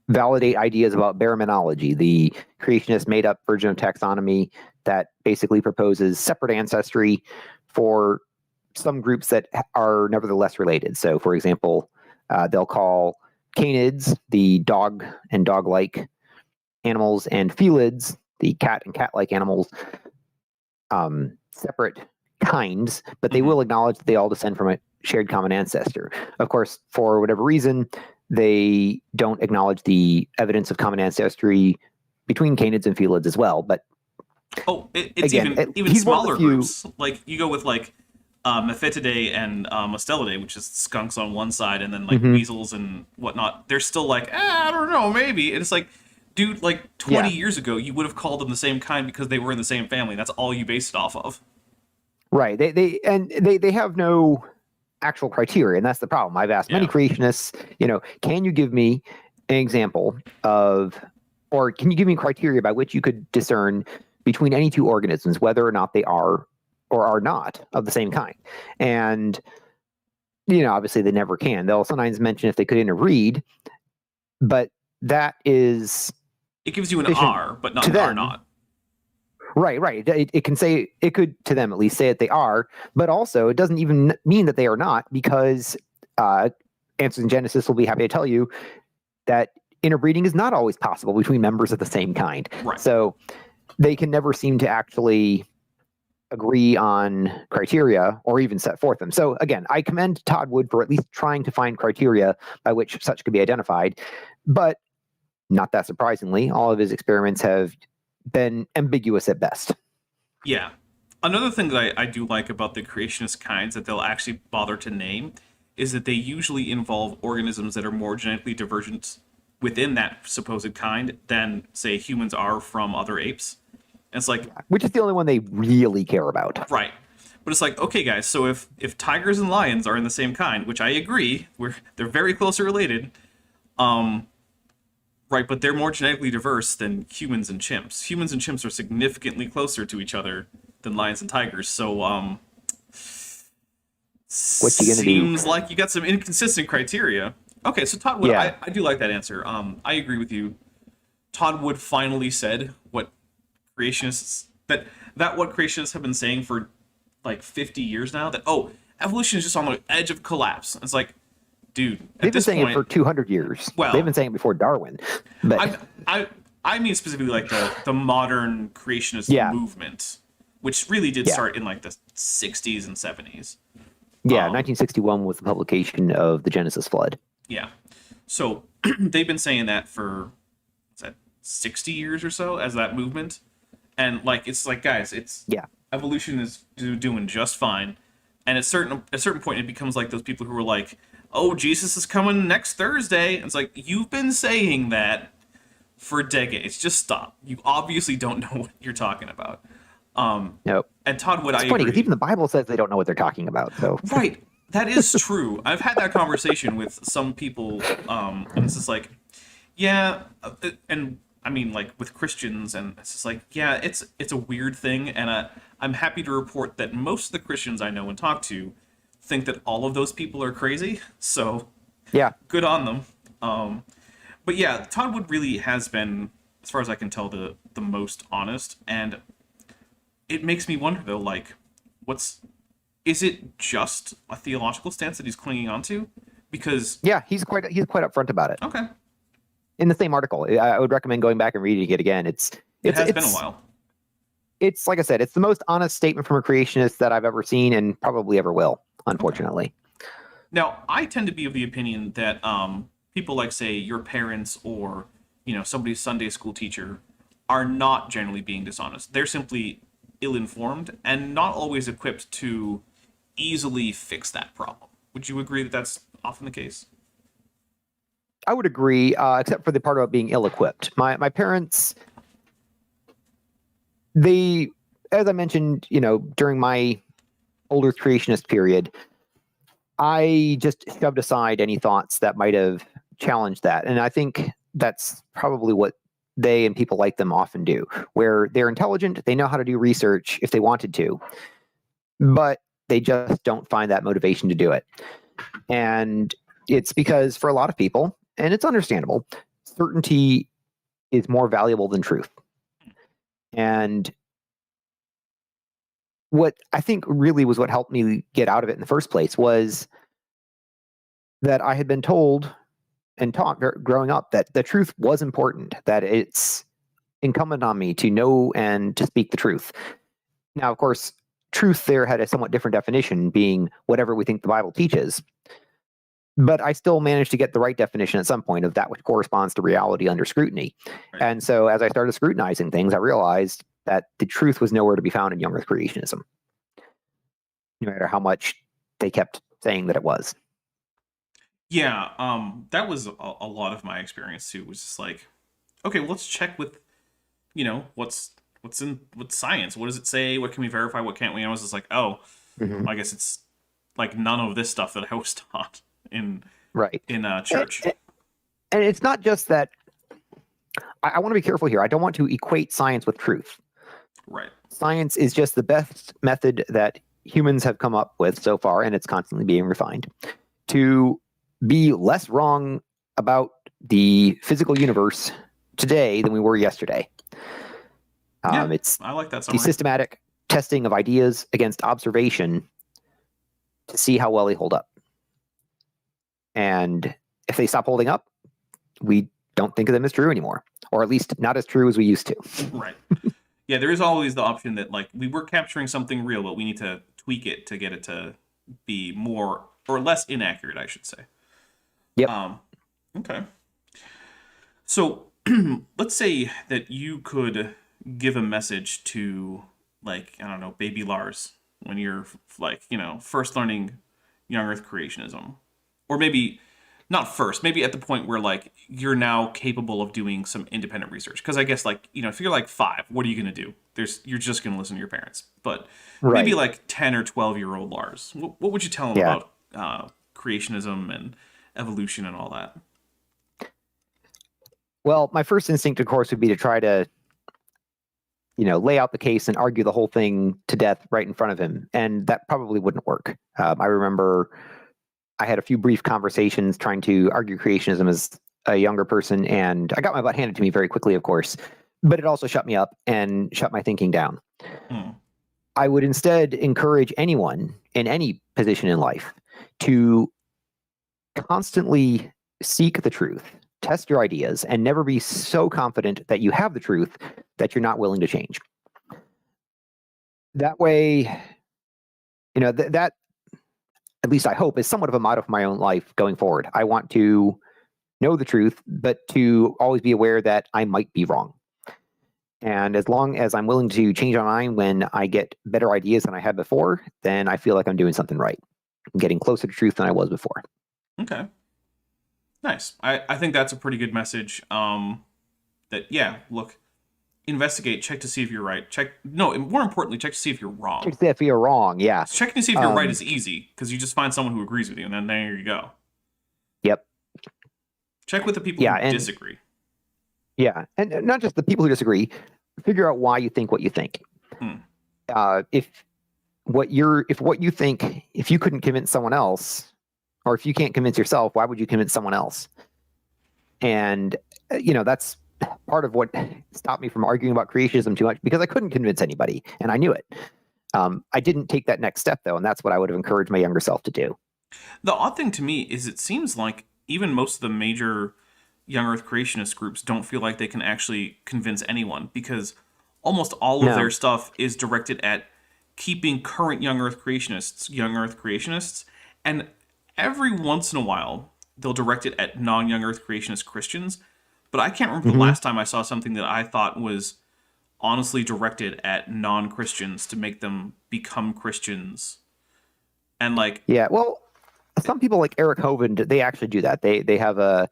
validate ideas about baraminology, the creationist made up version of taxonomy that basically proposes separate ancestry for some groups that are nevertheless related. So, for example, they'll call canids, the dog and dog-like animals, and felids, the cat and cat-like animals, separate kinds, but they will acknowledge that they all descend from a shared common ancestor. Of course, for whatever reason, they don't acknowledge the evidence of common ancestry between canids and felids as well. But It's again, even he's one of smaller the few- groups. Like you go with like Mephitidae and Mustelidae, which is skunks on one side, and then like weasels and whatnot. They're still like, I don't know, maybe. And it's like, dude, like 20 years ago, you would have called them the same kind because they were in the same family. That's all you based it off of. right, they have no actual criteria, and that's the problem. I've asked many creationists, can you give me an example of, or can you give me criteria by which you could discern between any two organisms whether or not they are or are not of the same kind? And obviously they never can. They'll sometimes mention if they could interbreed, but that is It gives you an Efficient R, but not to an R them. not. right. It can say, it could to them at least say that they are, but also it doesn't even mean that they are not, because Answers in Genesis will be happy to tell you that interbreeding is not always possible between members of the same kind. Right. So they can never seem to actually agree on criteria or even set forth them. So again, I commend Todd Wood for at least trying to find criteria by which such could be identified. But not that surprisingly, all of his experiments have been ambiguous at best. Yeah. Another thing that I do like about the creationist kinds that they'll actually bother to name is that they usually involve organisms that are more genetically divergent within that supposed kind than, say, humans are from other apes. And it's like, Which is the only one they really care about. right. But it's like, okay, guys, so if tigers and lions are in the same kind, which I agree, they're very closely related, right, but they're more genetically diverse than humans and chimps. Humans and chimps are significantly closer to each other than lions and tigers, so What you gonna do? seems like you got some inconsistent criteria. Okay, so Todd Wood, Yeah. I do like that answer. I agree with you. Todd Wood finally said what creationists what creationists have been saying for like 50 years now, that evolution is just on the edge of collapse. It's like, dude, at They've been this saying point, it for 200 years. Well- They've been saying it before Darwin. But I mean specifically like the modern creationist Yeah. movement, which really did Yeah. start in like the 60s and 70s. Yeah, 1961 was the publication of the Genesis flood. Yeah. So they've been saying that for, what's that, 60 years or so as that movement. And like, it's like, guys, it's evolution is doing just fine. And at a certain point, it becomes like those people who are like, "Oh, Jesus is coming next Thursday." And it's like, you've been saying that for decades. Just stop. You obviously don't know what you're talking about. Nope. And Todd, It's funny because even the Bible says they don't know what they're talking about. So right, that is true. I've had that conversation with some people, and it's just like, yeah, and I mean, like with Christians, and it's just like, yeah, it's a weird thing, and I'm happy to report that most of the Christians I know and talk to think that all of those people are crazy. So yeah, good on them. But yeah, Todd Wood really has been, as far as I can tell, the most honest, and it makes me wonder though, like, is it just a theological stance that he's clinging on to? Because he's quite upfront about it. Okay. In the same article, I would recommend going back and reading it again. It has been a while. It's like I said, it's the most honest statement from a creationist that I've ever seen and probably ever will, unfortunately. Okay. Now, I tend to be of the opinion that people like, say, your parents or, somebody's Sunday school teacher are not generally being dishonest. They're simply ill-informed and not always equipped to easily fix that problem. Would you agree that that's often the case? I would agree, except for the part about being ill-equipped. My parents, they, as I mentioned, during my older creationist period, I just shoved aside any thoughts that might have challenged that. And I think that's probably what they and people like them often do, where they're intelligent, they know how to do research if they wanted to, but they just don't find that motivation to do it. And it's because for a lot of people, and it's understandable, certainty is more valuable than truth. And what I think really was what helped me get out of it in the first place was that I had been told and taught growing up that the truth was important, that it's incumbent on me to know and to speak the truth. Now, of course, truth there had a somewhat different definition, being whatever we think the Bible teaches. But I still managed to get the right definition at some point of that which corresponds to reality under scrutiny. Right. And so as I started scrutinizing things, I realized that the truth was nowhere to be found in young earth creationism, no matter how much they kept saying that it was. Yeah, that was a lot of my experience too. It was just like, okay, well, let's check with, what's science? What does it say? What can we verify? What can't we? And I was just like, I guess it's like none of this stuff that I was taught in church. And it's not just that. I want to be careful here. I don't want to equate science with truth. Right. Science is just the best method that humans have come up with so far, and it's constantly being refined to be less wrong about the physical universe today than we were yesterday. It's I like that the systematic testing of ideas against observation to see how well they hold up. And if they stop holding up, we don't think of them as true anymore, or at least not as true as we used to. Right. Yeah, there is always the option that, like, we were capturing something real, but we need to tweak it to get it to be more or less inaccurate, I should say. Yep. Okay. So let's say that you could give a message to, like, I don't know, baby Lars when you're, like, first learning young earth creationism. Or maybe not first, maybe at the point where, like, you're now capable of doing some independent research. Because I guess, like, if you're like 5, what are you going to do? You're just going to listen to your parents. But maybe like 10 or 12-year-old Lars, what would you tell him about creationism and evolution and all that? Well, my first instinct, of course, would be to try to, lay out the case and argue the whole thing to death right in front of him. And that probably wouldn't work. I remember I had a few brief conversations trying to argue creationism as a younger person, and I got my butt handed to me very quickly, of course, but it also shut me up and shut my thinking down. I would instead encourage anyone in any position in life to constantly seek the truth, test your ideas, and never be so confident that you have the truth that you're not willing to change. That way, that at least I hope, is somewhat of a motto for my own life going forward. I want to know the truth, but to always be aware that I might be wrong. And as long as I'm willing to change my mind when I get better ideas than I had before, then I feel like I'm doing something right. I'm getting closer to truth than I was before. Okay. Nice. I think that's a pretty good message. That, yeah, look, investigate, check to see if you're right. More importantly, check to see if you're wrong. Check to see if you're wrong, yeah. Checking to see if you're right is easy, because you just find someone who agrees with you, and then there you go. Yep. Check with the people who disagree. Yeah, and not just the people who disagree. Figure out why you think what you think. If what you think, if you couldn't convince someone else, or if you can't convince yourself, why would you convince someone else? And that's part of what stopped me from arguing about creationism too much, because I couldn't convince anybody, and I knew it. I didn't take that next step though, and that's what I would have encouraged my younger self to do. The odd thing to me is it seems like even most of the major young earth creationist groups don't feel like they can actually convince anyone, because almost all of their stuff is directed at keeping current young earth creationists, and every once in a while they'll direct it at non-young earth creationist Christians. But I can't remember the last time I saw something that I thought was honestly directed at non-Christians to make them become Christians. And yeah, well, some people like Eric Hovind, they actually do that. They have a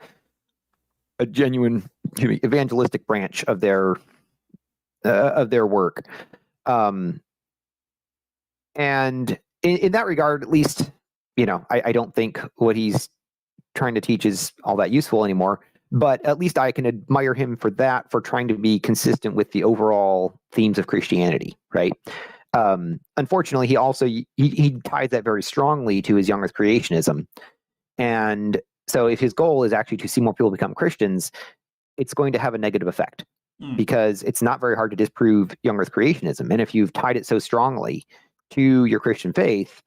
genuine evangelistic branch of their work, and in that regard, at least, I don't think what he's trying to teach is all that useful anymore. But at least I can admire him for that, for trying to be consistent with the overall themes of Christianity, right? Unfortunately, he also he ties that very strongly to his young earth creationism, and so if his goal is actually to see more people become Christians, it's going to have a negative effect, because it's not very hard to disprove young earth creationism. And if you've tied it so strongly to your Christian faith,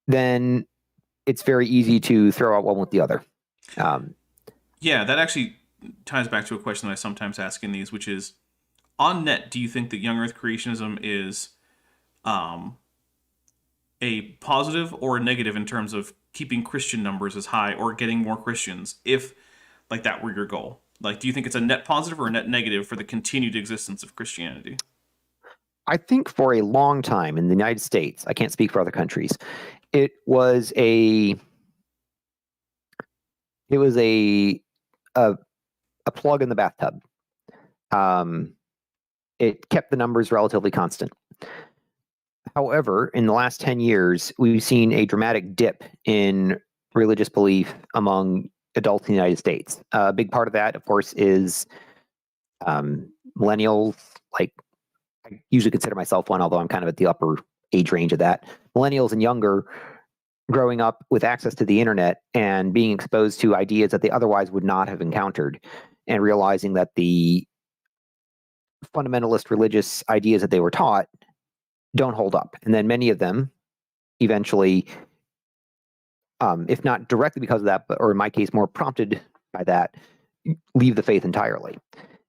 then it's very easy to throw out one with the other. Yeah, that actually ties back to a question that I sometimes ask in these, which is, on net, do you think that young earth creationism is a positive or a negative in terms of keeping Christian numbers as high or getting more Christians, if that were your goal? Do you think it's a net positive or a net negative for the continued existence of Christianity? I think for a long time in the United States, I can't speak for other countries, it was a plug in the bathtub. It kept the numbers relatively constant. However, in the last 10 years, we've seen a dramatic dip in religious belief among adults in the United States. A big part of that, of course, is millennials. I usually consider myself one, although I'm kind of at the upper age range of that. Millennials and younger, growing up with access to the internet and being exposed to ideas that they otherwise would not have encountered, and realizing that the fundamentalist religious ideas that they were taught don't hold up. And then many of them eventually, if not directly because of that, or in my case, more prompted by that, leave the faith entirely.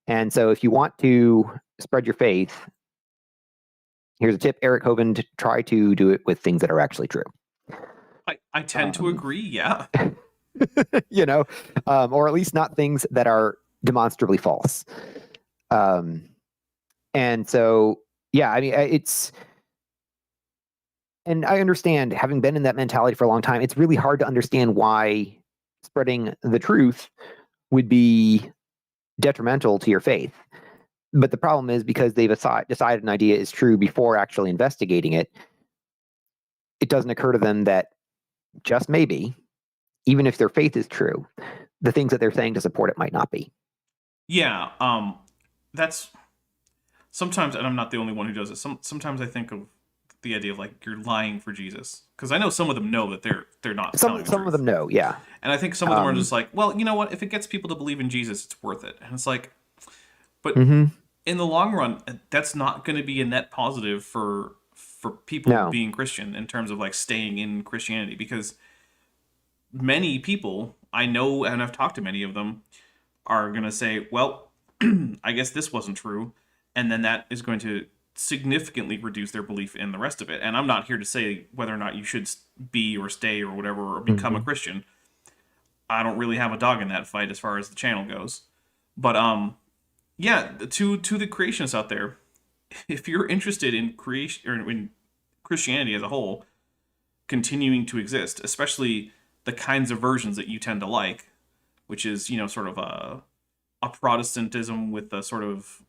And so if you want to spread your faith, here's a tip, Eric Hovind: try to do it with things that are actually true. I tend to agree, yeah. Or at least not things that are demonstrably false. And so, yeah, I mean, and I understand, having been in that mentality for a long time, it's really hard to understand why spreading the truth would be detrimental to your faith. But the problem is, because they've decided an idea is true before actually investigating it, it doesn't occur to them that just maybe, even if their faith is true, the things that they're saying to support it might not be. Yeah, that's sometimes, and I'm not the only one who does it. Sometimes I think of the idea of you're lying for Jesus, because I know some of them know that they're not. Some of them know, yeah. And I think some of them are just well, you know what? If it gets people to believe in Jesus, it's worth it. And it's but in the long run, that's not going to be a net positive for people being Christian in terms of staying in Christianity, because many people I know, and I've talked to many of them, are going to say, well, I guess this wasn't true. And then that is going to significantly reduce their belief in the rest of it. And I'm not here to say whether or not you should be or stay or whatever or become a Christian. I don't really have a dog in that fight as far as the channel goes. But yeah, to the creationists out there, if you're interested in creation or in Christianity as a whole continuing to exist, especially the kinds of versions that you tend to like, which is, sort of a Protestantism with a sort of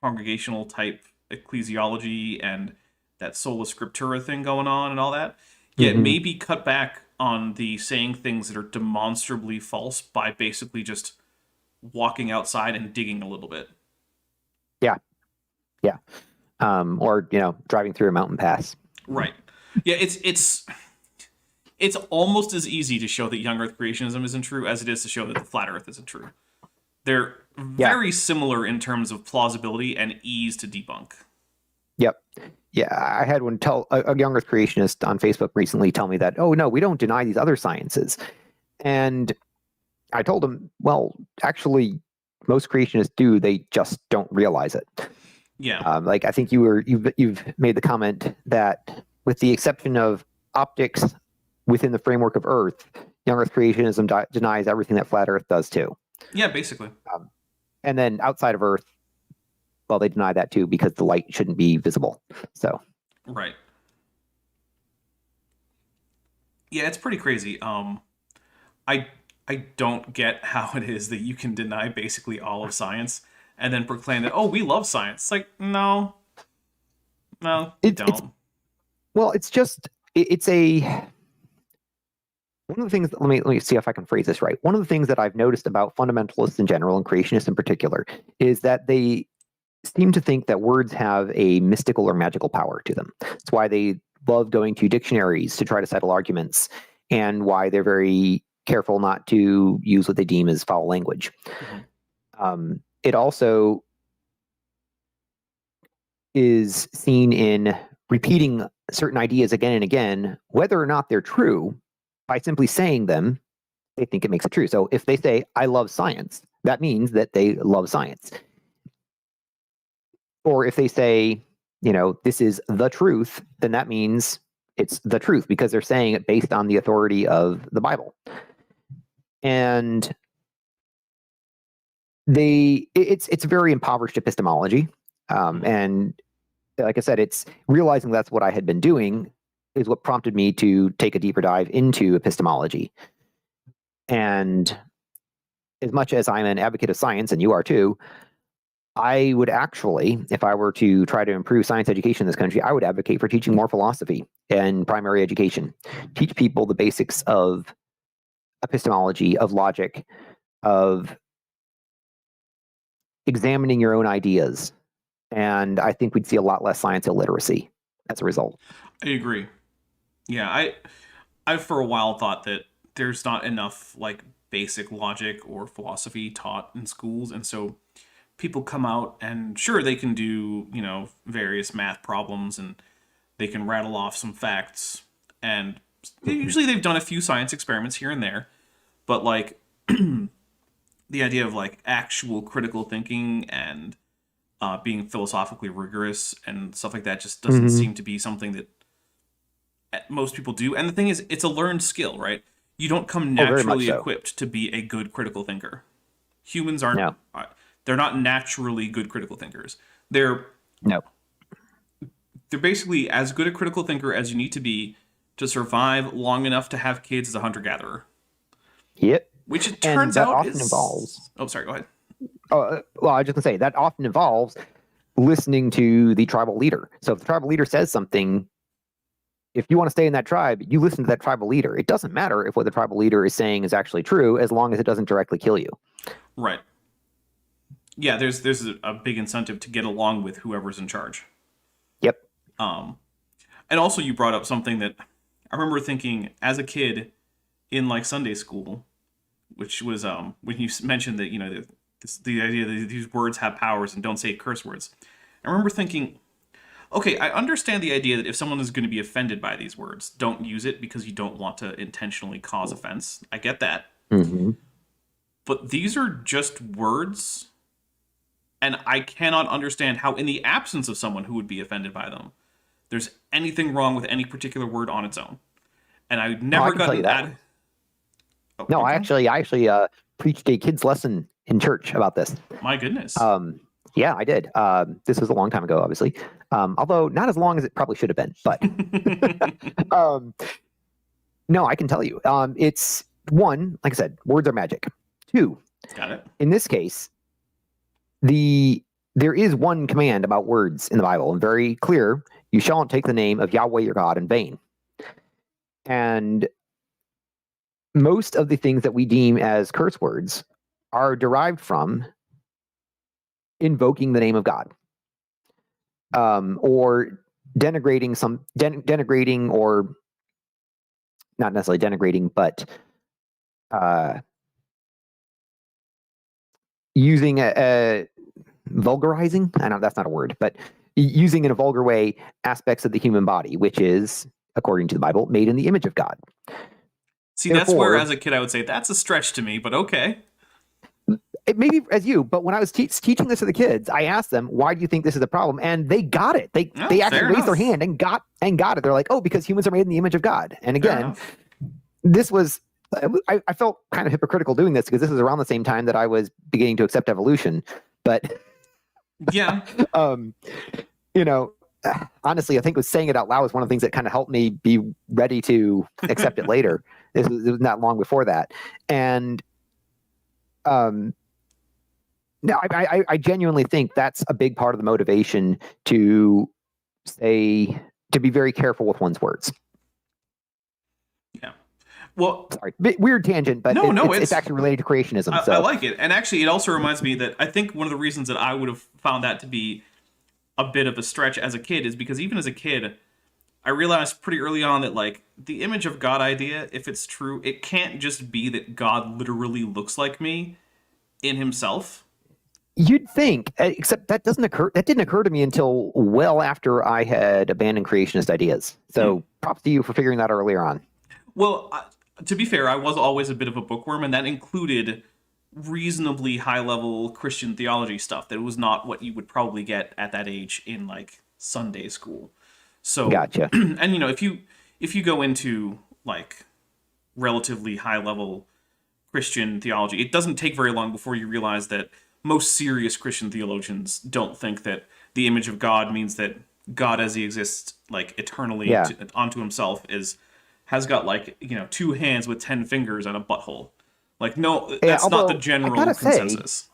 congregational type ecclesiology and that sola scriptura thing going on and all that, yet maybe cut back on the saying things that are demonstrably false by basically just walking outside and digging a little bit. Yeah. Or driving through a mountain pass. Right. Yeah, it's almost as easy to show that young Earth creationism isn't true as it is to show that the flat Earth isn't true. They're very similar in terms of plausibility and ease to debunk. Yep. Yeah, I had one tell a young Earth creationist on Facebook recently tell me that, oh no, we don't deny these other sciences. And I told him, well, actually, most creationists do. They just don't realize it. Yeah. Like I think you've made the comment that with the exception of optics within the framework of Earth, young Earth creationism denies everything that flat Earth does too. Yeah, basically. And then outside of Earth, well, they deny that too because the light shouldn't be visible. So. Right. Yeah, it's pretty crazy. I don't get how it is that you can deny basically all of science and then proclaim that, oh, we love science. It's like, no, you don't. It's a... One of the things, let me see if I can phrase this right. One of the things that I've noticed about fundamentalists in general and creationists in particular is that they seem to think that words have a mystical or magical power to them. That's why they love going to dictionaries to try to settle arguments and why they're very careful not to use what they deem as foul language. It also is seen in repeating certain ideas again and again, whether or not they're true. By simply saying them, they think it makes it true. So if they say, I love science, that means that they love science. Or if they say, this is the truth, then that means it's the truth because they're saying it based on the authority of the Bible. And it's very impoverished epistemology. And like I said, it's realizing that's what I had been doing is what prompted me to take a deeper dive into epistemology. And as much as I'm an advocate of science, and you are too, I would actually, if I were to try to improve science education in this country, I would advocate for teaching more philosophy in primary education. Teach people the basics of epistemology, of logic, of examining your own ideas. And I think we'd see a lot less science illiteracy as a result. I agree. Yeah, I for a while thought that there's not enough like basic logic or philosophy taught in schools, and so people come out and sure they can do, various math problems and they can rattle off some facts, and usually they've done a few science experiments here and there, but like the idea of like actual critical thinking and being philosophically rigorous and stuff like that just doesn't seem to be something that most people do. And the thing is, it's a learned skill, right? You don't come naturally equipped to be a good critical thinker. Humans aren't. They're not naturally good critical thinkers. They're basically as good a critical thinker as you need to be to survive long enough to have kids as a hunter-gatherer. Yep. Which it turns out often involves... Oh, sorry, go ahead. Well, I was just going to say, that often involves listening to the tribal leader. So if the tribal leader says something, if you want to stay in that tribe, you listen to that tribal leader. It doesn't matter if what the tribal leader is saying is actually true, as long as it doesn't directly kill you. Right. Yeah, there's a big incentive to get along with whoever's in charge. Yep. And also you brought up something that I remember thinking as a kid in like Sunday school, which was when you mentioned that, the idea that these words have powers and don't say curse words. I remember thinking, okay, I understand the idea that if someone is going to be offended by these words, don't use it because you don't want to intentionally cause offense. I get that. Mm-hmm. But these are just words And I cannot understand how, in the absence of someone who would be offended by them, there's anything wrong with any particular word on its own. And I never got that. No, I actually preached a kids lesson in church about this. My goodness. Yeah, I did. This was a long time ago, obviously. Although not as long as it probably should have been. But no, I can tell you. It's one, like I said, words are magic. Two, got it. In this case, there is one command about words in the Bible, and very clear: you shall not take the name of Yahweh your God in vain. And most of the things that we deem as curse words are derived from invoking the name of God, or denigrating or not necessarily denigrating, but using a vulgarizing. I know that's not a word, but using in a vulgar way aspects of the human body, which is, according to the Bible, made in the image of God. See, that's where, as a kid, I would say that's a stretch to me, but okay. Maybe as you, but when I was teaching this to the kids, I asked them, "Why do you think this is a problem?" And they got it. They actually raised their hand and got it. They're like, "Oh, because humans are made in the image of God." And again, this was I felt kind of hypocritical doing this because this was around the same time that I was beginning to accept evolution. But yeah, honestly, I think saying it out loud was one of the things that kind of helped me be ready to accept it later. It was not long before that, and no, I genuinely think that's a big part of the motivation to be very careful with one's words. Yeah. Well, sorry, weird tangent, but it's actually related to creationism. I like it. And actually, it also reminds me that I think one of the reasons that I would have found that to be a bit of a stretch as a kid is because even as a kid, I realized pretty early on that, like, the image of God idea, if it's true, it can't just be that God literally looks like me in himself. You'd think, except that didn't occur to me until well after I had abandoned creationist ideas. So props to you for figuring that earlier on. Well, to be fair, I was always a bit of a bookworm, and that included reasonably high-level Christian theology stuff that was not what you would probably get at that age in, like, Sunday school. So, gotcha. And if you go into, like, relatively high-level Christian theology, it doesn't take very long before you realize that most serious Christian theologians don't think that the image of God means that God as he exists, like, eternally onto himself has got, like, 2 hands with 10 fingers and a butthole. Like, no, that's not the general consensus.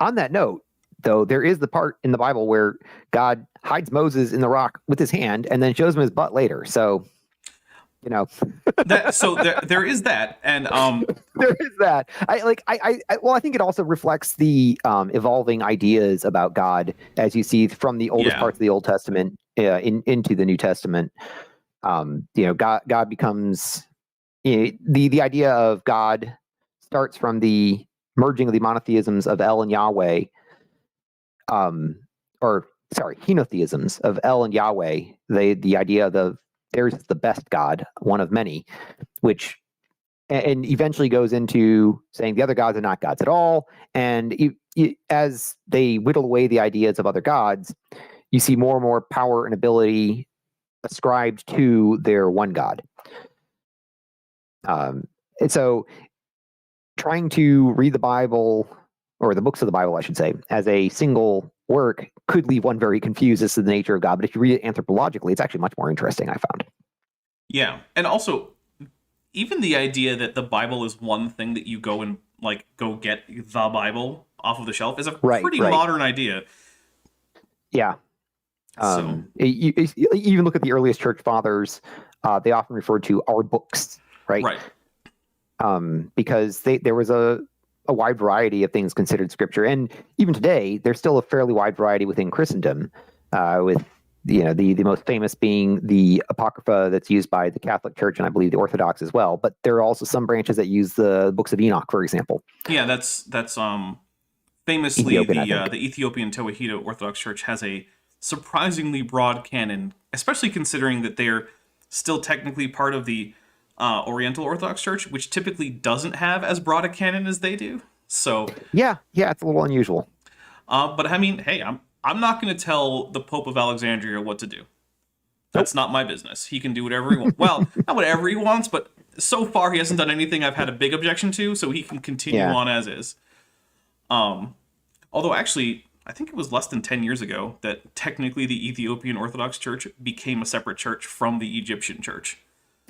On that note, though, there is the part in the Bible where God hides Moses in the rock with his hand and then shows him his butt later. So, there is that, and there is that. I think it also reflects the evolving ideas about God as you see from the oldest parts of the Old Testament into the New Testament. God becomes the idea of God starts from the merging of the monotheisms of El and Yahweh, henotheisms of El and Yahweh. The idea of there's the best God, one of many, which and eventually goes into saying the other gods are not gods at all. And as they whittle away the ideas of other gods, you see more and more power and ability ascribed to their one God. And so trying to read the Bible, or the books of the Bible, I should say, as a single work could leave one very confused as to the nature of God. But if you read it anthropologically, it's actually much more interesting, I found. Yeah. And also, even the idea that the Bible is one thing that you go and, like, go get the Bible off of the shelf is a pretty modern idea. Yeah. You even look at the earliest church fathers, they often referred to our books, right? Right. Because there was a wide variety of things considered scripture. And even today, there's still a fairly wide variety within Christendom, with the most famous being the Apocrypha that's used by the Catholic Church and I believe the Orthodox as well. But there are also some branches that use the books of Enoch, for example. Yeah, that's famously the Ethiopian Tewahedo Orthodox Church has a surprisingly broad canon, especially considering that they're still technically part of the Oriental Orthodox Church, which typically doesn't have as broad a canon as they do. So yeah, it's a little unusual. But I mean, hey, I'm not going to tell the Pope of Alexandria what to do. That's not my business. He can do whatever he wants. Well, not whatever he wants, but so far he hasn't done anything I've had a big objection to, so he can continue on as is. Although actually, I think it was less than 10 years ago that technically the Ethiopian Orthodox Church became a separate church from the Egyptian Church.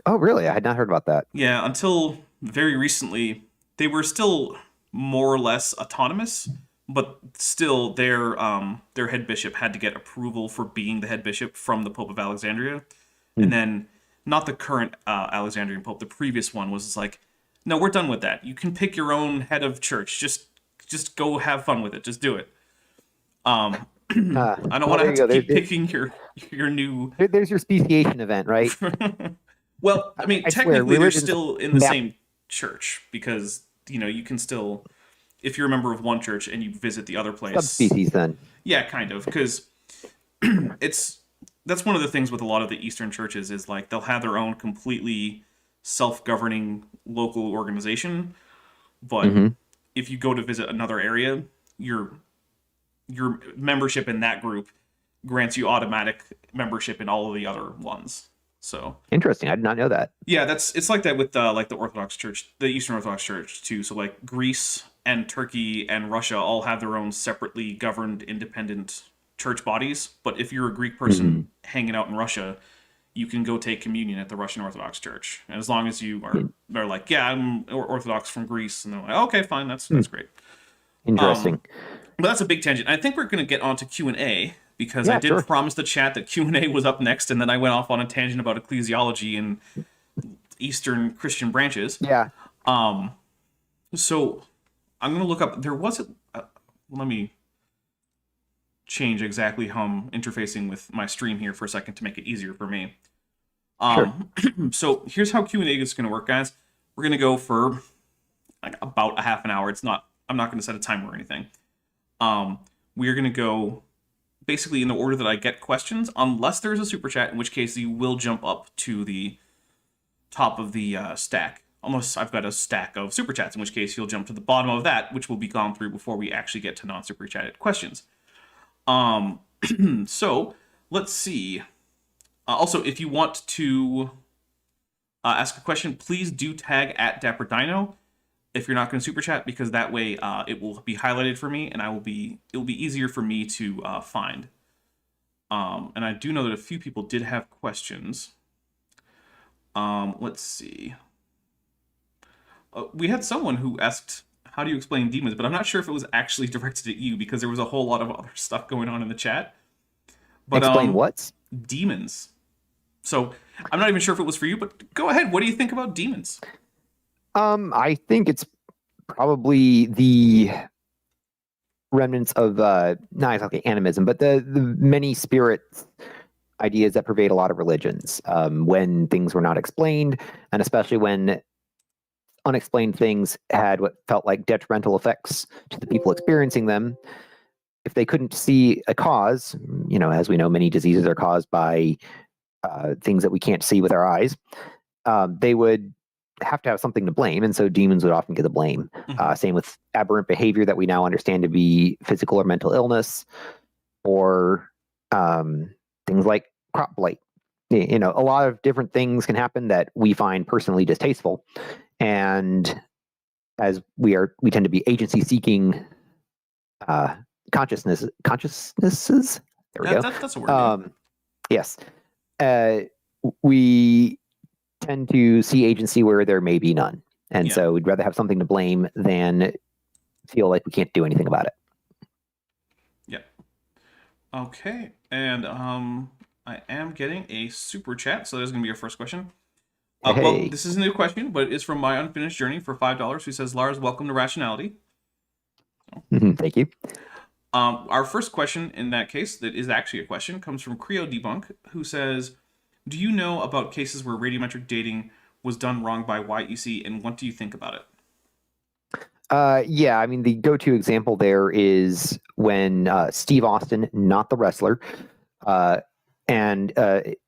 Oh, really? I had not heard about that. Yeah, until very recently, they were still more or less autonomous, but still their head bishop had to get approval for being the head bishop from the Pope of Alexandria. And then, not the current Alexandrian Pope, the previous one was like, no, we're done with that. You can pick your own head of church. Just go have fun with it. Just do it. I don't want to have to keep picking your new... There's your speciation event, right? Well, I mean, I technically swear, they're still in the same church because, you can still, if you're a member of one church and you visit the other place... Subspecies, then. Yeah, kind of, because that's one of the things with a lot of the Eastern churches is, like, they'll have their own completely self-governing local organization, but if you go to visit another area, your membership in that group grants you automatic membership in all of the other ones. So interesting. I did not know that. Yeah, it's like that with like the Orthodox Church, the Eastern Orthodox Church too. So like Greece and Turkey and Russia all have their own separately governed independent church bodies. But if you're a Greek person hanging out in Russia, you can go take communion at the Russian Orthodox Church. And as long as you are like, yeah, I'm Orthodox from Greece, and they're like, okay, fine, that's great. Interesting. But that's a big tangent. I think we're going to get on to Q&A because I did promise the chat that Q&A was up next, and then I went off on a tangent about ecclesiology and Eastern Christian branches. Yeah. So I'm going to look up. There was let me change exactly how I'm interfacing with my stream here for a second to make it easier for me. So here's how Q&A is going to work, guys. We're going to go for like about a half an hour. I'm not going to set a timer or anything. We're going to go basically in the order that I get questions, unless there's a super chat, in which case you will jump up to the top of the stack. Unless I've got a stack of super chats, in which case you'll jump to the bottom of that, which will be gone through before we actually get to non-super chatted questions. So let's see. Also, if you want to ask a question, please do tag at DapperDino if you're not going to super chat, because that way it will be highlighted for me, and it will be easier for me to find. And I do know that a few people did have questions. Let's see. We had someone who asked, how do you explain demons? But I'm not sure if it was actually directed at you, because there was a whole lot of other stuff going on in the chat. But, explain what? Demons. So I'm not even sure if it was for you, but go ahead. What do you think about demons? I think it's probably the remnants of not exactly animism, but the many spirit ideas that pervade a lot of religions. When things were not explained, and especially when unexplained things had what felt like detrimental effects to the people experiencing them. If they couldn't see a cause, as we know, many diseases are caused by things that we can't see with our eyes. They would have to have something to blame, and so demons would often get the blame. Same with aberrant behavior that we now understand to be physical or mental illness, or things like crop blight. A lot of different things can happen that we find personally distasteful, and as we tend to be agency-seeking consciousnesses. There we go. That's a word. Yes, we tend to see agency where there may be none. And so we'd rather have something to blame than feel like we can't do anything about it. Yeah. Okay. And I am getting a super chat, so there's going to be our first question. Well, this is a new question, but it's from My Unfinished Journey for $5, who says, Lars, welcome to Rationality. Thank you. Our first question in that case, that is actually a question, comes from CreoDebunk, who says, do you know about cases where radiometric dating was done wrong by YEC, and what do you think about it? Yeah, I mean, the go-to example there is when Steve Austin, not the wrestler, and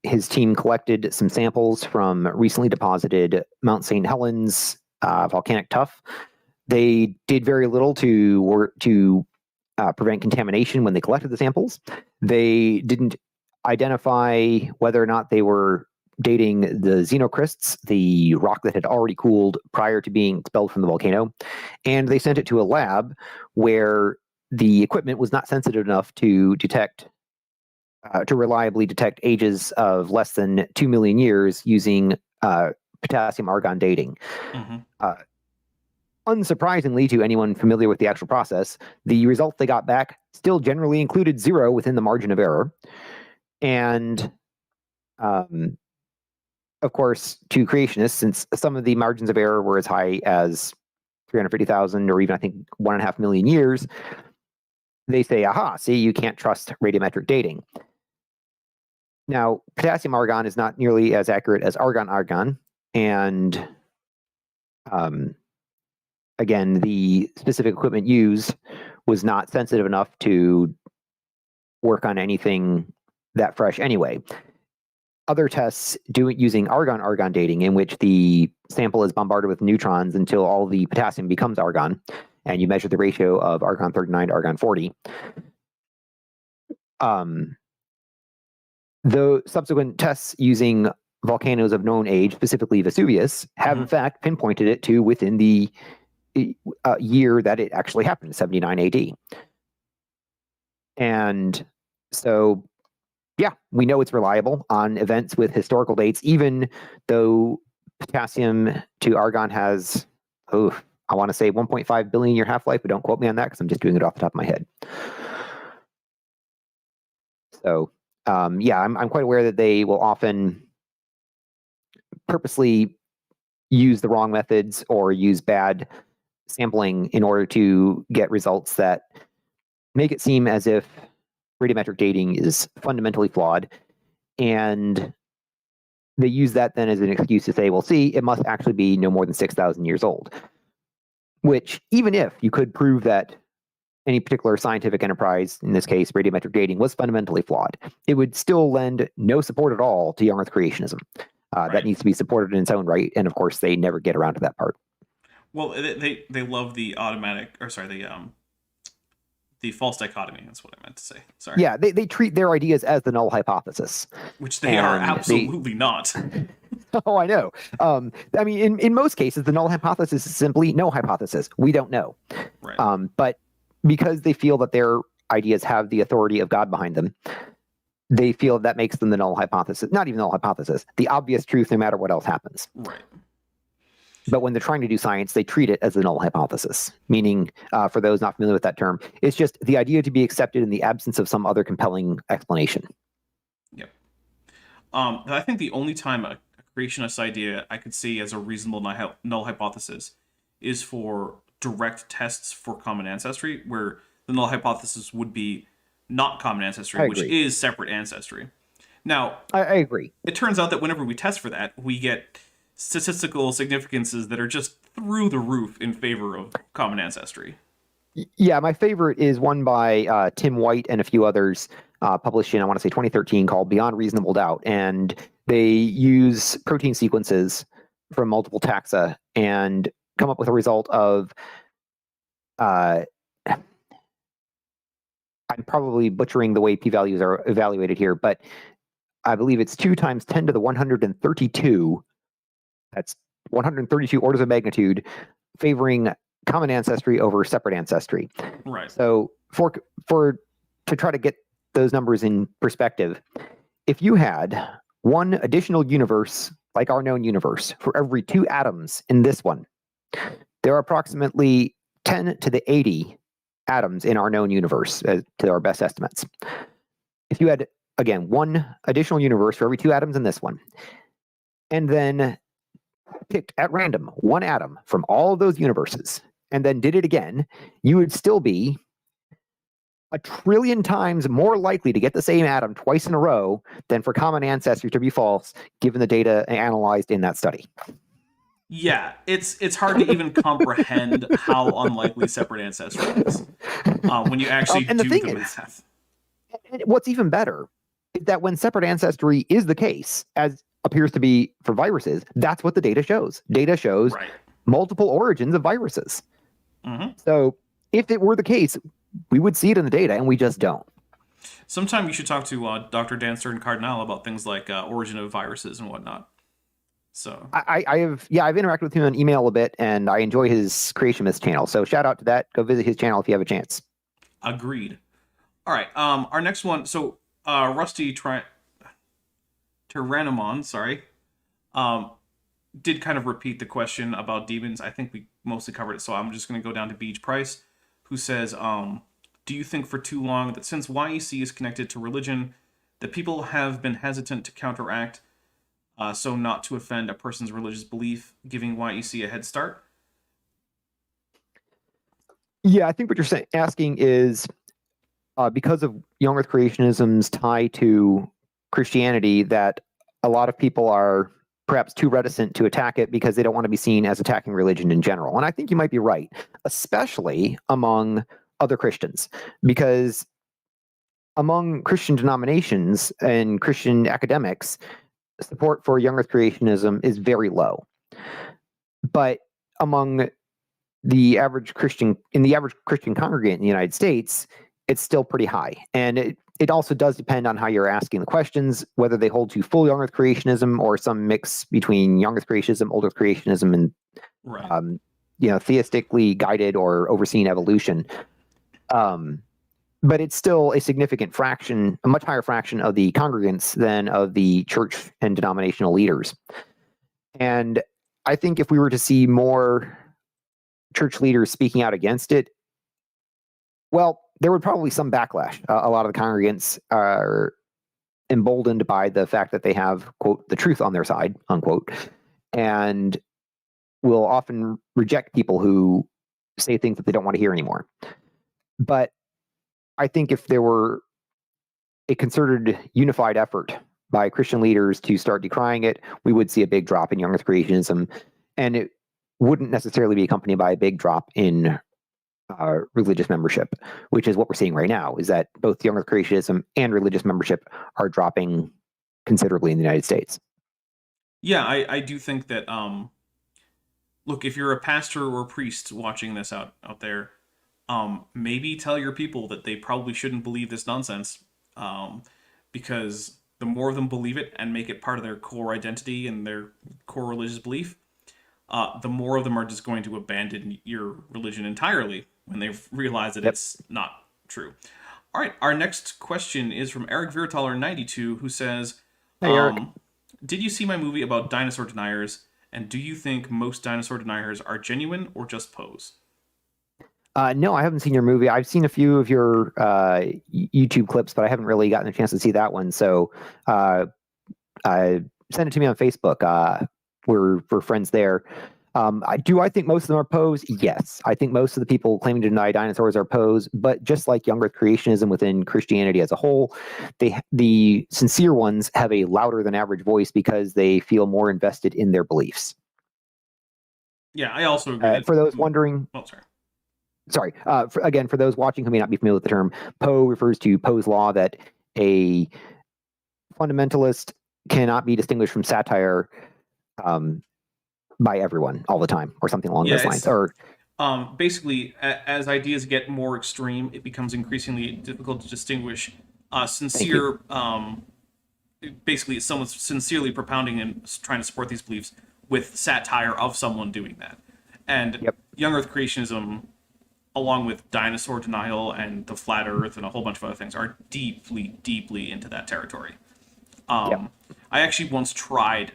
his team collected some samples from recently deposited Mount St. Helens volcanic tuff. They did very little to prevent contamination when they collected the samples. They didn't identify whether or not they were dating the xenocrysts, the rock that had already cooled prior to being expelled from the volcano. And they sent it to a lab where the equipment was not sensitive enough to detect, to reliably detect ages of less than 2 million years using potassium argon dating. Unsurprisingly to anyone familiar with the actual process, the results they got back still generally included 0 within the margin of error. And of course, to creationists, since some of the margins of error were as high as 350,000 or even I think 1.5 million years, they say, aha, see, you can't trust radiometric dating. Now, potassium argon is not nearly as accurate as argon. And again, the specific equipment used was not sensitive enough to work on anything that fresh anyway. Other tests do it using argon dating, in which the sample is bombarded with neutrons until all the potassium becomes argon, and you measure the ratio of argon 39 to argon 40. The subsequent tests using volcanoes of known age, specifically Vesuvius, have in fact pinpointed it to within the year that it actually happened, 79 AD. And so, yeah, we know it's reliable on events with historical dates, even though potassium to argon has, I want to say 1.5 billion year half-life, but don't quote me on that because I'm just doing it off the top of my head. So, yeah, I'm quite aware that they will often purposely use the wrong methods or use bad sampling in order to get results that make it seem as if radiometric dating is fundamentally flawed. And they use that then as an excuse to say, well, see, it must actually be no more than 6,000 years old. Which, even if you could prove that any particular scientific enterprise, in this case, radiometric dating, was fundamentally flawed, it would still lend no support at all to young Earth creationism. That needs to be supported in its own right, and of course, they never get around to that part. Well, they love the the false dichotomy. That's what I meant to say. Sorry. Yeah, they treat their ideas as the null hypothesis, which they are absolutely not. Oh, I know. I mean, in most cases, the null hypothesis is simply no hypothesis. We don't know. Right. But because they feel that their ideas have the authority of God behind them, they feel that makes them the null hypothesis. Not even null hypothesis, the obvious truth no matter what else happens. Right. But when they're trying to do science, they treat it as the null hypothesis, meaning, for those not familiar with that term, it's just the idea to be accepted in the absence of some other compelling explanation. Yep. I think the only time a creationist idea I could see as a reasonable null hypothesis is for direct tests for common ancestry, where the null hypothesis would be not common ancestry, which is separate ancestry. Now, I agree. It turns out that whenever we test for that, we get statistical significances that are just through the roof in favor of common ancestry. Yeah, my favorite is one by Tim White and a few others, published in, I want to say 2013, called Beyond Reasonable Doubt. And they use protein sequences from multiple taxa and come up with a result of, I'm probably butchering the way p-values are evaluated here, but I believe it's 2 times 10 to the 132. That's 132 orders of magnitude favoring common ancestry over separate ancestry. Right. So to try to get those numbers in perspective, if you had one additional universe like our known universe for every 2 atoms in this one, there are approximately 10 to the 80 atoms in our known universe, to our best estimates. If you had, again, one additional universe for every 2 atoms in this one, and then picked at random 1 atom from all of those universes, and then did it again, you would still be 1 trillion times more likely to get the same atom twice in a row than for common ancestry to be false, given the data analyzed in that study. Yeah, it's hard to even comprehend how unlikely separate ancestry is when you actually do the math. What's even better is that when separate ancestry is the case, as appears to be for viruses, that's what the data shows. Data shows multiple origins of viruses. So if it were the case, we would see it in the data, and we just don't. Sometime you should talk to Dr. Dan Stern Cardinal about things like origin of viruses and whatnot. So I've interacted with him on email a bit, and I enjoy his Creationist channel. So shout out to that. Go visit his channel if you have a chance. Agreed. All right. Our next one. So Rusty Tyrannomon, sorry, did kind of repeat the question about demons. I think we mostly covered it, so I'm just going to go down to Beach Price, who says, do you think for too long that since YEC is connected to religion, that people have been hesitant to counteract so not to offend a person's religious belief, giving YEC a head start? Yeah, I think what you're asking is because of young Earth creationism's tie to Christianity, that a lot of people are perhaps too reticent to attack it because they don't want to be seen as attacking religion in general. And I think you might be right, especially among other Christians, because among Christian denominations and Christian academics, support for young Earth creationism is very low. But among the average Christian congregant in the United States, it's still pretty high. And it also does depend on how you're asking the questions, whether they hold to full young Earth creationism or some mix between young Earth creationism, old Earth creationism, and right. Theistically guided or overseen evolution. But it's still a significant fraction, a much higher fraction of the congregants than of the church and denominational leaders. And I think if we were to see more church leaders speaking out against it, well, there would probably be some backlash. A lot of the congregants are emboldened by the fact that they have, quote, the truth on their side, unquote, and will often reject people who say things that they don't want to hear anymore. But I think if there were a concerted, unified effort by Christian leaders to start decrying it, we would see a big drop in young Earth creationism, and it wouldn't necessarily be accompanied by a big drop in religious membership, which is what we're seeing right now, is that both young Earth creationism and religious membership are dropping considerably in the United States. Yeah, I do think that, look, if you're a pastor or a priest watching this out there, maybe tell your people that they probably shouldn't believe this nonsense, because the more of them believe it and make it part of their core identity and their core religious belief, the more of them are just going to abandon your religion entirely when they realize that it's not true. All right, our next question is from Eric Virtaler 92, who says, Hey, Eric. Did you see my movie about dinosaur deniers, and do you think most dinosaur deniers are genuine or just pose? No, I haven't seen your movie. I've seen a few of your YouTube clips, but I haven't really gotten a chance to see that one. So send it to me on Facebook. We're friends there. I think most of them are pose? Yes. I think most of the people claiming to deny dinosaurs are pose, but just like young Earth creationism within Christianity as a whole, the sincere ones have a louder than average voice because they feel more invested in their beliefs. Yeah, I also agree. For those wondering... Oh, sorry. Sorry. For those watching who may not be familiar with the term, Poe refers to Poe's law that a fundamentalist cannot be distinguished from satire by everyone all the time, or something along those lines. Or basically, as ideas get more extreme, it becomes increasingly difficult to distinguish sincere. Basically, someone's sincerely propounding and trying to support these beliefs with satire of someone doing that. And young Earth creationism, along with dinosaur denial and the flat Earth and a whole bunch of other things, are deeply, deeply into that territory. I actually once tried.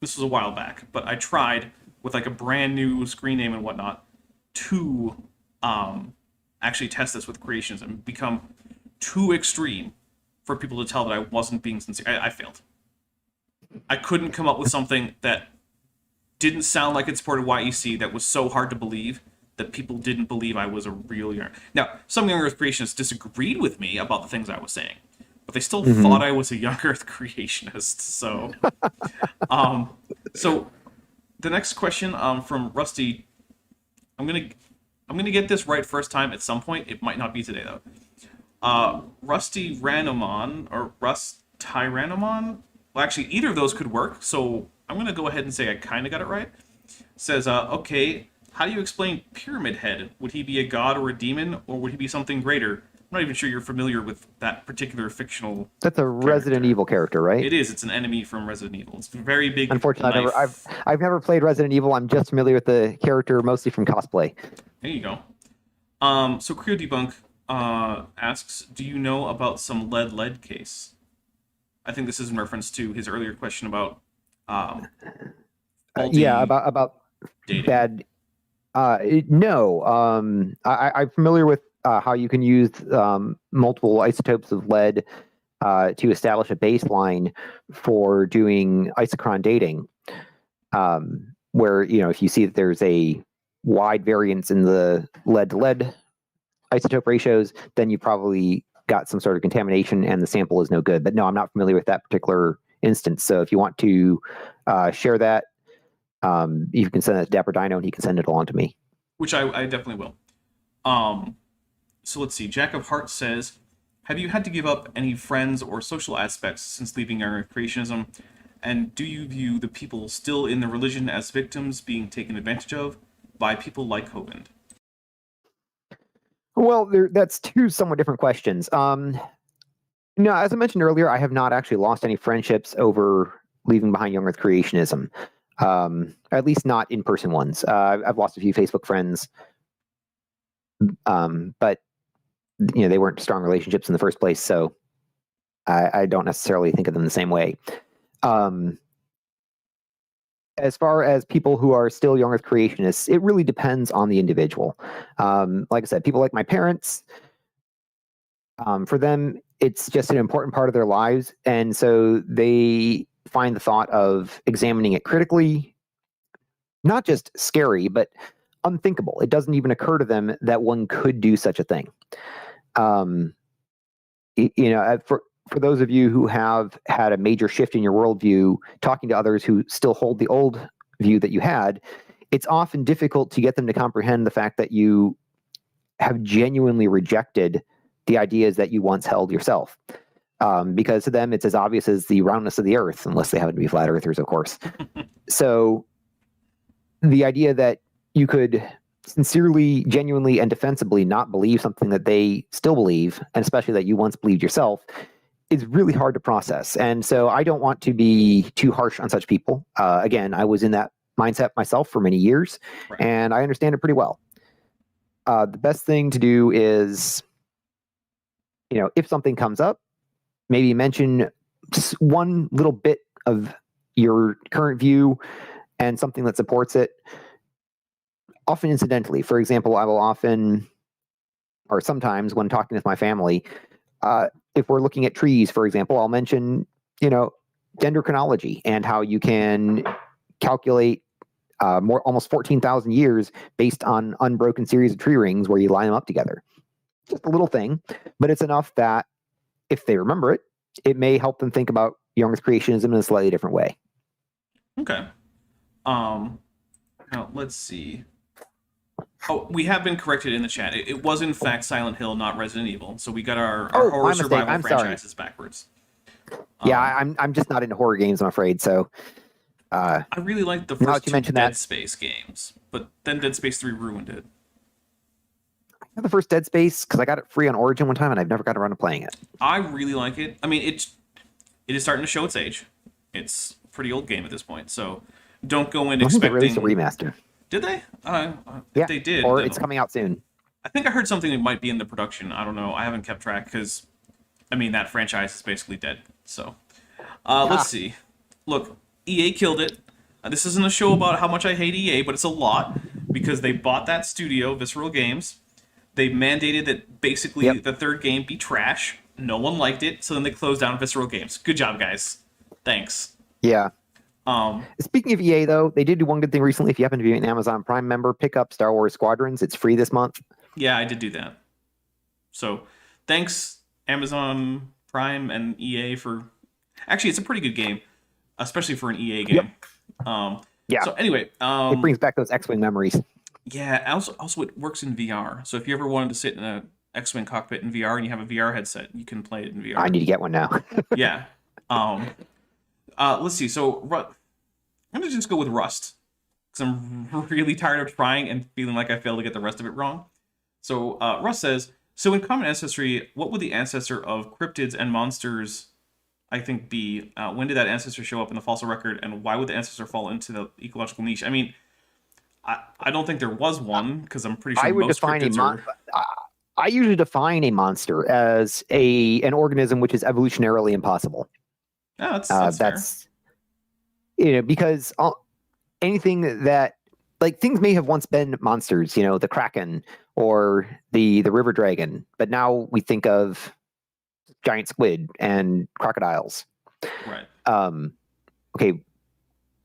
This was a while back, but I tried with like a brand new screen name and whatnot to actually test this with creationism, become too extreme for people to tell that I wasn't being sincere. I failed. I couldn't come up with something that didn't sound like it supported YEC, that was so hard to believe that people didn't believe I was a real young. Now, some young Earth creationists disagreed with me about the things I was saying, but they still thought I was a young Earth creationist. So, so the next question from Rusty, I'm gonna get this right first time at some point. It might not be today though. Rusty Ranomon or Rust Tyrannomon. Well, actually, either of those could work. So I'm gonna go ahead and say I kind of got it right. Says, okay, how do you explain Pyramid Head? Would he be a god or a demon, or would he be something greater? I'm not even sure you're familiar with that particular fictional. That's a Resident Evil character, right? It is. It's an enemy from Resident Evil. It's a very big. Unfortunately, knife. I've never played Resident Evil. I'm just familiar with the character mostly from cosplay. There you go. So Creo Debunk asks, do you know about some lead case? I think this is in reference to his earlier question about yeah, about dating. bad. No, I'm familiar with how you can use multiple isotopes of lead to establish a baseline for doing isochron dating, where if you see that there's a wide variance in the lead to lead isotope ratios, then you probably got some sort of contamination and the sample is no good. But no, I'm not familiar with that particular instance. So if you want to share that, you can send that to Dapper Dino and he can send it along to me. Which I definitely will. So let's see. Jack of Hearts says, have you had to give up any friends or social aspects since leaving your creationism? And do you view the people still in the religion as victims being taken advantage of by people like Hovind? Well, that's two somewhat different questions. No, as I mentioned earlier, I have not actually lost any friendships over leaving behind Young Earth creationism. At least not in-person ones. I've lost a few Facebook friends, but they weren't strong relationships in the first place, so I don't necessarily think of them the same way. As far as people who are still Young Earth creationists, it really depends on the individual. Like I said, people like my parents, for them, it's just an important part of their lives, and so they find the thought of examining it critically not just scary, but unthinkable. It doesn't even occur to them that one could do such a thing. For those of you who have had a major shift in your worldview, talking to others who still hold the old view that you had, it's often difficult to get them to comprehend the fact that you have genuinely rejected the ideas that you once held yourself. Because to them, it's as obvious as the roundness of the earth, unless they happen to be flat earthers, of course. So the idea that you could sincerely, genuinely, and defensively not believe something that they still believe, and especially that you once believed yourself, is really hard to process. And so I don't want to be too harsh on such people. Again, I was in that mindset myself for many years, right, and I understand it pretty well. The best thing to do is, if something comes up, maybe mention one little bit of your current view and something that supports it. Often incidentally. For example, I will often, or sometimes when talking with my family, if we're looking at trees, for example, I'll mention, dendrochronology and how you can calculate almost 14,000 years based on unbroken series of tree rings where you line them up together. Just a little thing, but it's enough that if they remember it, it may help them think about Young Earth creationism in a slightly different way. Okay. Now let's see. Oh, we have been corrected in the chat. It was in fact Silent Hill, not Resident Evil. So we got our horror survival franchises backwards. Yeah, I'm just not into horror games, I'm afraid. So I really liked the first two Dead Space games, but then Dead Space 3 ruined it. I had the first Dead Space because I got it free on Origin one time, and I've never got around to playing it. I really like it. I mean, it is starting to show its age. It's a pretty old game at this point, so don't go in expecting. They released a remaster. Did they? Yeah, they did. Or it's coming out soon. I think I heard something that might be in the production. I don't know. I haven't kept track because, that franchise is basically dead. So, let's see. Look, EA killed it. This isn't a show about how much I hate EA, but it's a lot because they bought that studio, Visceral Games. They mandated that basically the third game be trash. No one liked it, so then they closed down Visceral Games. Good job, guys. Thanks. Yeah. Speaking of EA, though, they did do one good thing recently. If you happen to be an Amazon Prime member, pick up Star Wars Squadrons. It's free this month. Yeah, I did do that. So, thanks, Amazon Prime and EA for... Actually, it's a pretty good game, especially for an EA game. Yeah. So, anyway... it brings back those X-Wing memories. Yeah, also it works in VR. So, if you ever wanted to sit in an X-Wing cockpit in VR and you have a VR headset, you can play it in VR. I need to get one now. Yeah. Let's see. So, I'm going to just go with Rust. because I'm really tired of trying and feeling like I failed to get the rest of it wrong. So Russ says, so in common ancestry, what would the ancestor of cryptids and monsters, I think, be? When did that ancestor show up in the fossil record, and why would the ancestor fall into the ecological niche? I mean, I don't think there was one, because I'm pretty sure most cryptids are... I usually define a monster as an organism which is evolutionarily impossible. Yeah, that's fair. Because anything that, like, things may have once been monsters, the Kraken or the river dragon, but now we think of giant squid and crocodiles. Right.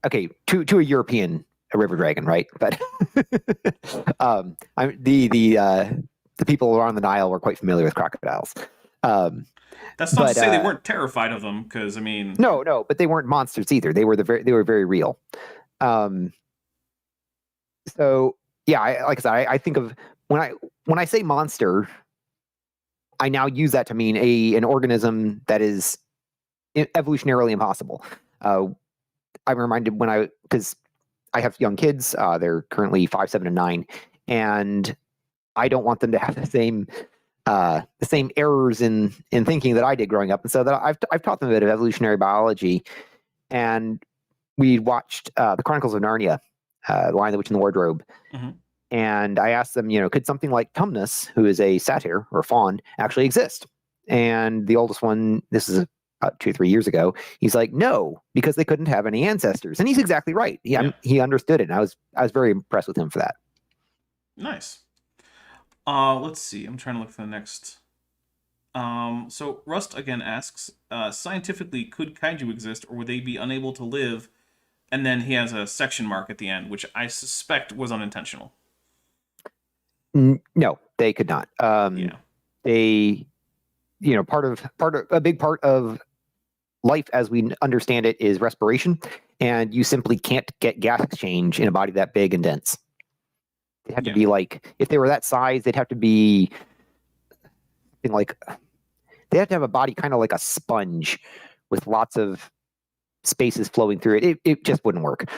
Okay, to a European, a river dragon, right? But the people around the Nile were quite familiar with crocodiles. That's not to say they weren't terrified of them, because I mean, no, but they weren't monsters either. They were very real. So yeah, like I said, I think of when I say monster, I now use that to mean an organism that is evolutionarily impossible. I'm reminded because I have young kids. They're currently 5, 7, and 9, and I don't want them to have the same errors in thinking that I did growing up, and so that I've taught them a bit of evolutionary biology. And we watched the Chronicles of Narnia, The Lion, the Witch, and the Wardrobe. Mm-hmm. And I asked them, could something like Tumnus, who is a satyr or a faun, actually exist? And the oldest one, this is about 2 or 3 years ago, he's like, no, because they couldn't have any ancestors. And he's exactly right. He understood it. And I was very impressed with him for that. Nice. Let's see. I'm trying to look for the next. So Rust again asks, scientifically, could kaiju exist, or would they be unable to live? And then he has a section mark at the end, which I suspect was unintentional. No, they could not. They, a big part of life as we understand it is respiration, and you simply can't get gas exchange in a body that big and dense. They have to be like, if they were that size, they'd have to be something like, they have to have a body kind of like a sponge with lots of spaces flowing through it. It just wouldn't work.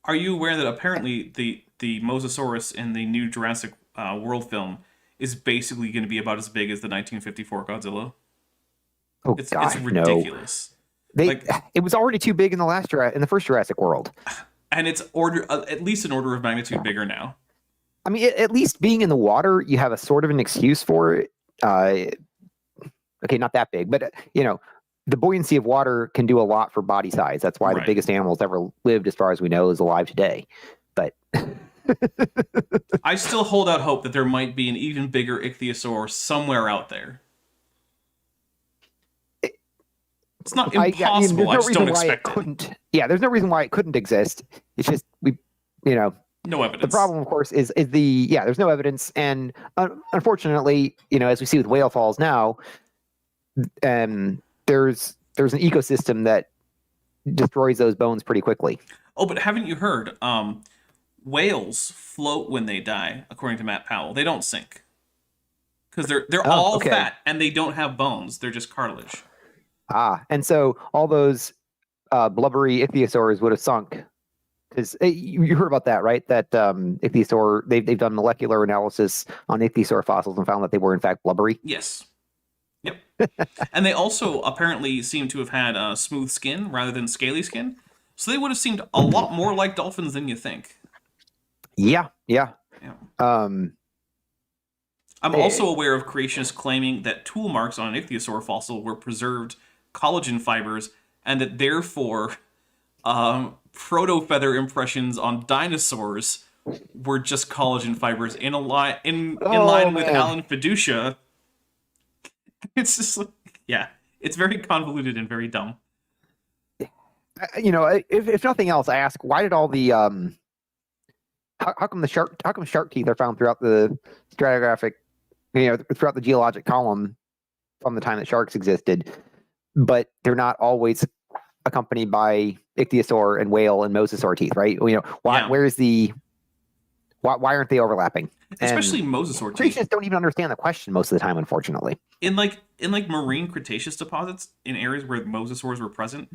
Are you aware that apparently the Mosasaurus in the new Jurassic World film is basically going to be about as big as the 1954 Godzilla? Oh, it's No. ridiculous. It was already too big in the first Jurassic World. And it's at least an order of magnitude bigger now. I mean, at least being in the water, you have a sort of an excuse for it. Okay, not that big, but the buoyancy of water can do a lot for body size. That's why the biggest animals ever lived, as far as we know, is alive today. But I still hold out hope that there might be an even bigger ichthyosaur somewhere out there. It's not impossible. I just don't expect it. Yeah, there's no reason why it couldn't exist. It's just no evidence. The problem, of course, is there's no evidence, and unfortunately, as we see with whale falls now, there's an ecosystem that destroys those bones pretty quickly. Oh, but haven't you heard? Whales float when they die, according to Matt Powell. They don't sink because they're all fat and they don't have bones. They're just cartilage. And so all those blubbery ichthyosaurs would have sunk. Because you heard about that, right? That ichthyosaur, they've done molecular analysis on ichthyosaur fossils and found that they were in fact blubbery. Yes. Yep. And they also apparently seem to have had smooth skin rather than scaly skin. So they would have seemed a lot more like dolphins than you think. Yeah. I'm also aware of creationists claiming that tool marks on an ichthyosaur fossil were preserved collagen fibers, and that therefore proto-feather impressions on dinosaurs were just collagen fibers in line with Alan Fiducia. It's just it's very convoluted and very dumb. If nothing else, I ask, why did all the how come shark teeth are found throughout the stratigraphic, throughout the geologic column from the time that sharks existed, but they're not always accompanied by ichthyosaur and whale and mosasaur teeth, right? Why aren't they overlapping? Especially mosasaur teeth. Creationists don't even understand the question most of the time, unfortunately. In marine Cretaceous deposits in areas where mosasaurs were present,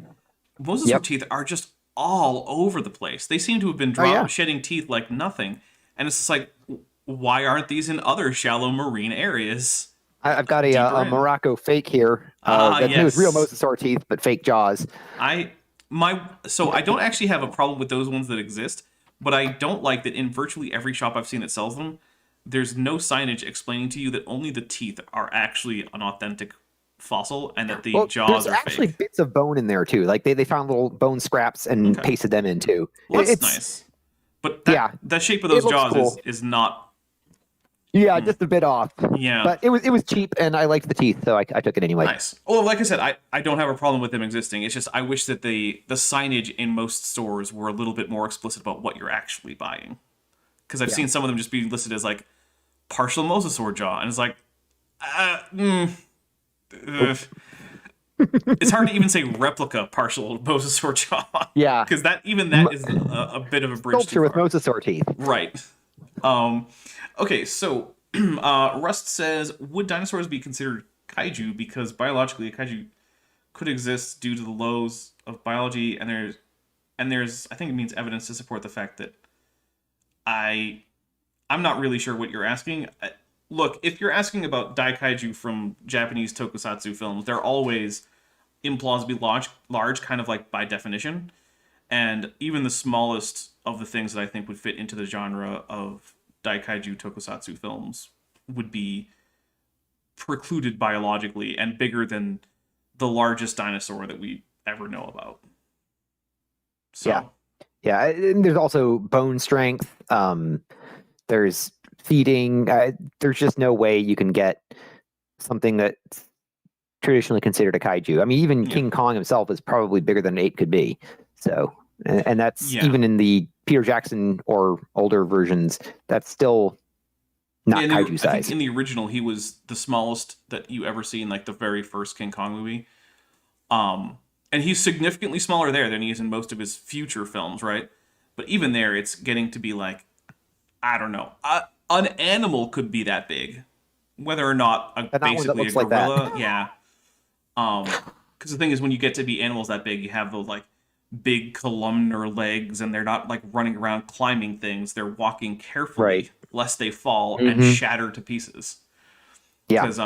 mosasaur teeth are just all over the place. They seem to have been shedding teeth like nothing. And it's just like, why aren't these in other shallow marine areas? I've got a Morocco fake here. It was real mosasaur teeth, but fake jaws. So I don't actually have a problem with those ones that exist, but I don't like that in virtually every shop I've seen that sells them, there's no signage explaining to you that only the teeth are actually an authentic fossil and that the jaws are actually fake. Bits of bone in there too. Like they found little bone scraps and pasted them in too. Well, that's nice. But the shape of those jaws is not. Yeah, just a bit off. Yeah. But it was cheap, and I liked the teeth, so I took it anyway. Nice. Well, like I said, I don't have a problem with them existing. It's just I wish that the signage in most stores were a little bit more explicit about what you're actually buying. Because I've seen some of them just being listed as like partial mosasaur jaw, and it's like, it's hard to even say replica partial mosasaur jaw. Yeah. Because that is a bit of a bridge. Sculpture with mosasaur teeth. Right. Okay, so Rust says, would dinosaurs be considered kaiju because biologically a kaiju could exist due to the laws of biology, and there's I think it means evidence to support the fact that I'm not really sure what you're asking. Look, if you're asking about daikaiju from Japanese tokusatsu films, they're always implausibly large, kind of like by definition, and even the smallest of the things that I think would fit into the genre of daikaiju tokusatsu films would be precluded biologically and bigger than the largest dinosaur that we ever know about. So yeah, and there's also bone strength. There's feeding. There's just no way you can get something that's traditionally considered a kaiju. I mean, even King Kong himself is probably bigger than an ape could be. So, and that's even in the Peter Jackson or older versions, that's still not kaiju size. I think in the original, he was the smallest that you ever see in like the very first King Kong movie. And he's significantly smaller there than he is in most of his future films, right? But even there, it's getting to be like, I don't know, an animal could be that big, whether or not basically a gorilla. Like yeah. Because the thing is, when you get to be animals that big, you have those like big columnar legs, and they're not like running around climbing things. They're walking carefully, lest they fall and shatter to pieces. Yeah. Because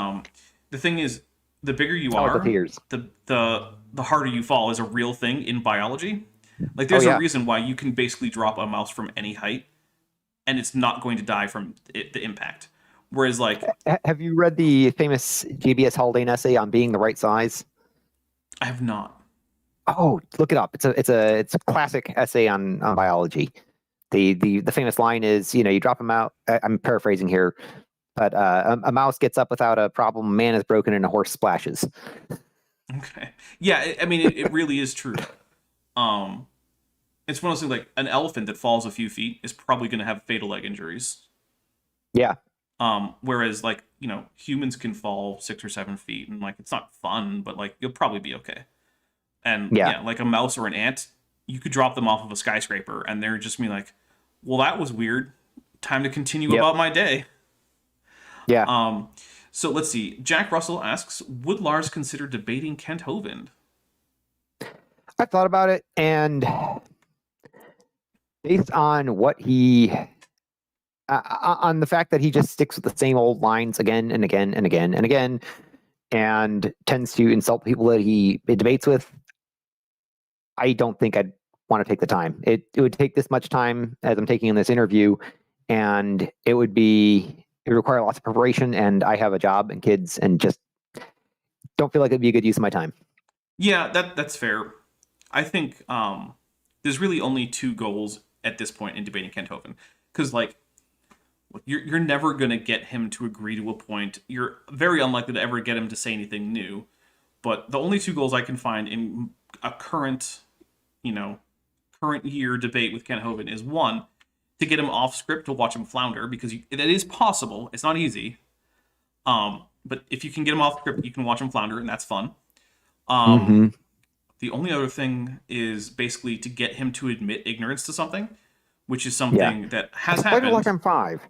the thing is, the bigger you are, the harder you fall is a real thing in biology. Like there's a reason why you can basically drop a mouse from any height, and it's not going to die from the impact. Whereas, like, have you read the famous J.B.S. Haldane essay on being the right size? I have not. Oh, look it up. It's a classic essay on biology. The famous line is, you drop a mouse. I'm paraphrasing here, but a mouse gets up without a problem. A man is broken, and a horse splashes. Okay. Yeah, I mean, it really is true. It's one of those things like an elephant that falls a few feet is probably going to have fatal leg injuries. Yeah. Whereas like, humans can fall 6 or 7 feet and like, it's not fun, but like, you'll probably be okay. And like a mouse or an ant, you could drop them off of a skyscraper and they're just be like, well, that was weird. Time to continue about my day. Yeah. So let's see. Jack Russell asks, would Lars consider debating Kent Hovind? I thought about it, and based on what he, on the fact that he just sticks with the same old lines again and again and again and again, and tends to insult people that he debates with, I don't think I'd want to take the time. It would take this much time as I'm taking in this interview, and it would require lots of preparation, and I have a job and kids, and just don't feel like it'd be a good use of my time. Yeah, that's fair. I think there's really only two goals at this point in debating Kent Hovind. Because, like, you're never going to get him to agree to a point. You're very unlikely to ever get him to say anything new. But the only two goals I can find in a current year debate with Kent Hovind is, one, to get him off script to watch him flounder, because that is possible. It's not easy. But if you can get him off script, you can watch him flounder, and that's fun. The only other thing is basically to get him to admit ignorance to something, which is something that has happened. Like I'm 5.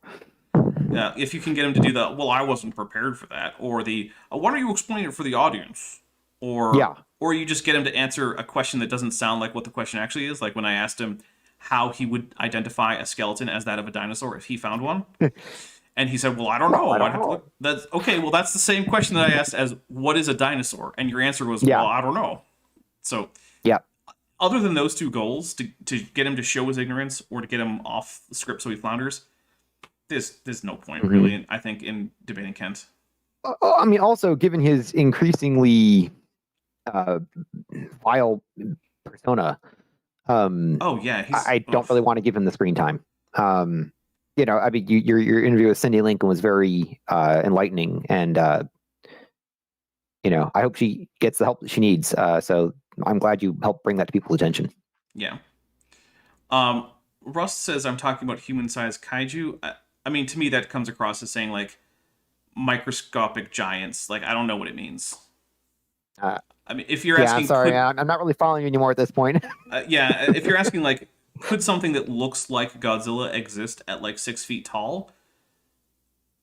If you can get him to do the, well, I wasn't prepared for that, or the, why don't you explain it for the audience? Or Or you just get him to answer a question that doesn't sound like what the question actually is. Like when I asked him how he would identify a skeleton as that of a dinosaur if he found one. And he said, well, I don't know. I'd have to look. That's okay. Well, that's the same question that I asked as what is a dinosaur? And your answer was, well, I don't know. So Yeah. other than those two goals, to get him to show his ignorance or to get him off the script so he flounders, there's no point really, I think, in debating Kent. I mean, also given his increasingly vile persona, Oh yeah, I don't really want to give him the screen time. You know, I mean, your interview with Cindy Lincoln was very enlightening, and you know, I hope she gets the help that she needs. So I'm glad you helped bring that to people's attention. Yeah. Russ says I'm talking about human-sized kaiju. I mean, to me, that comes across as saying like microscopic giants. Like I don't know what it means. I mean, if you're asking, I'm sorry, I'm not really following you anymore at this point. yeah, if you're asking like, could something that looks like Godzilla exist at like 6 feet tall?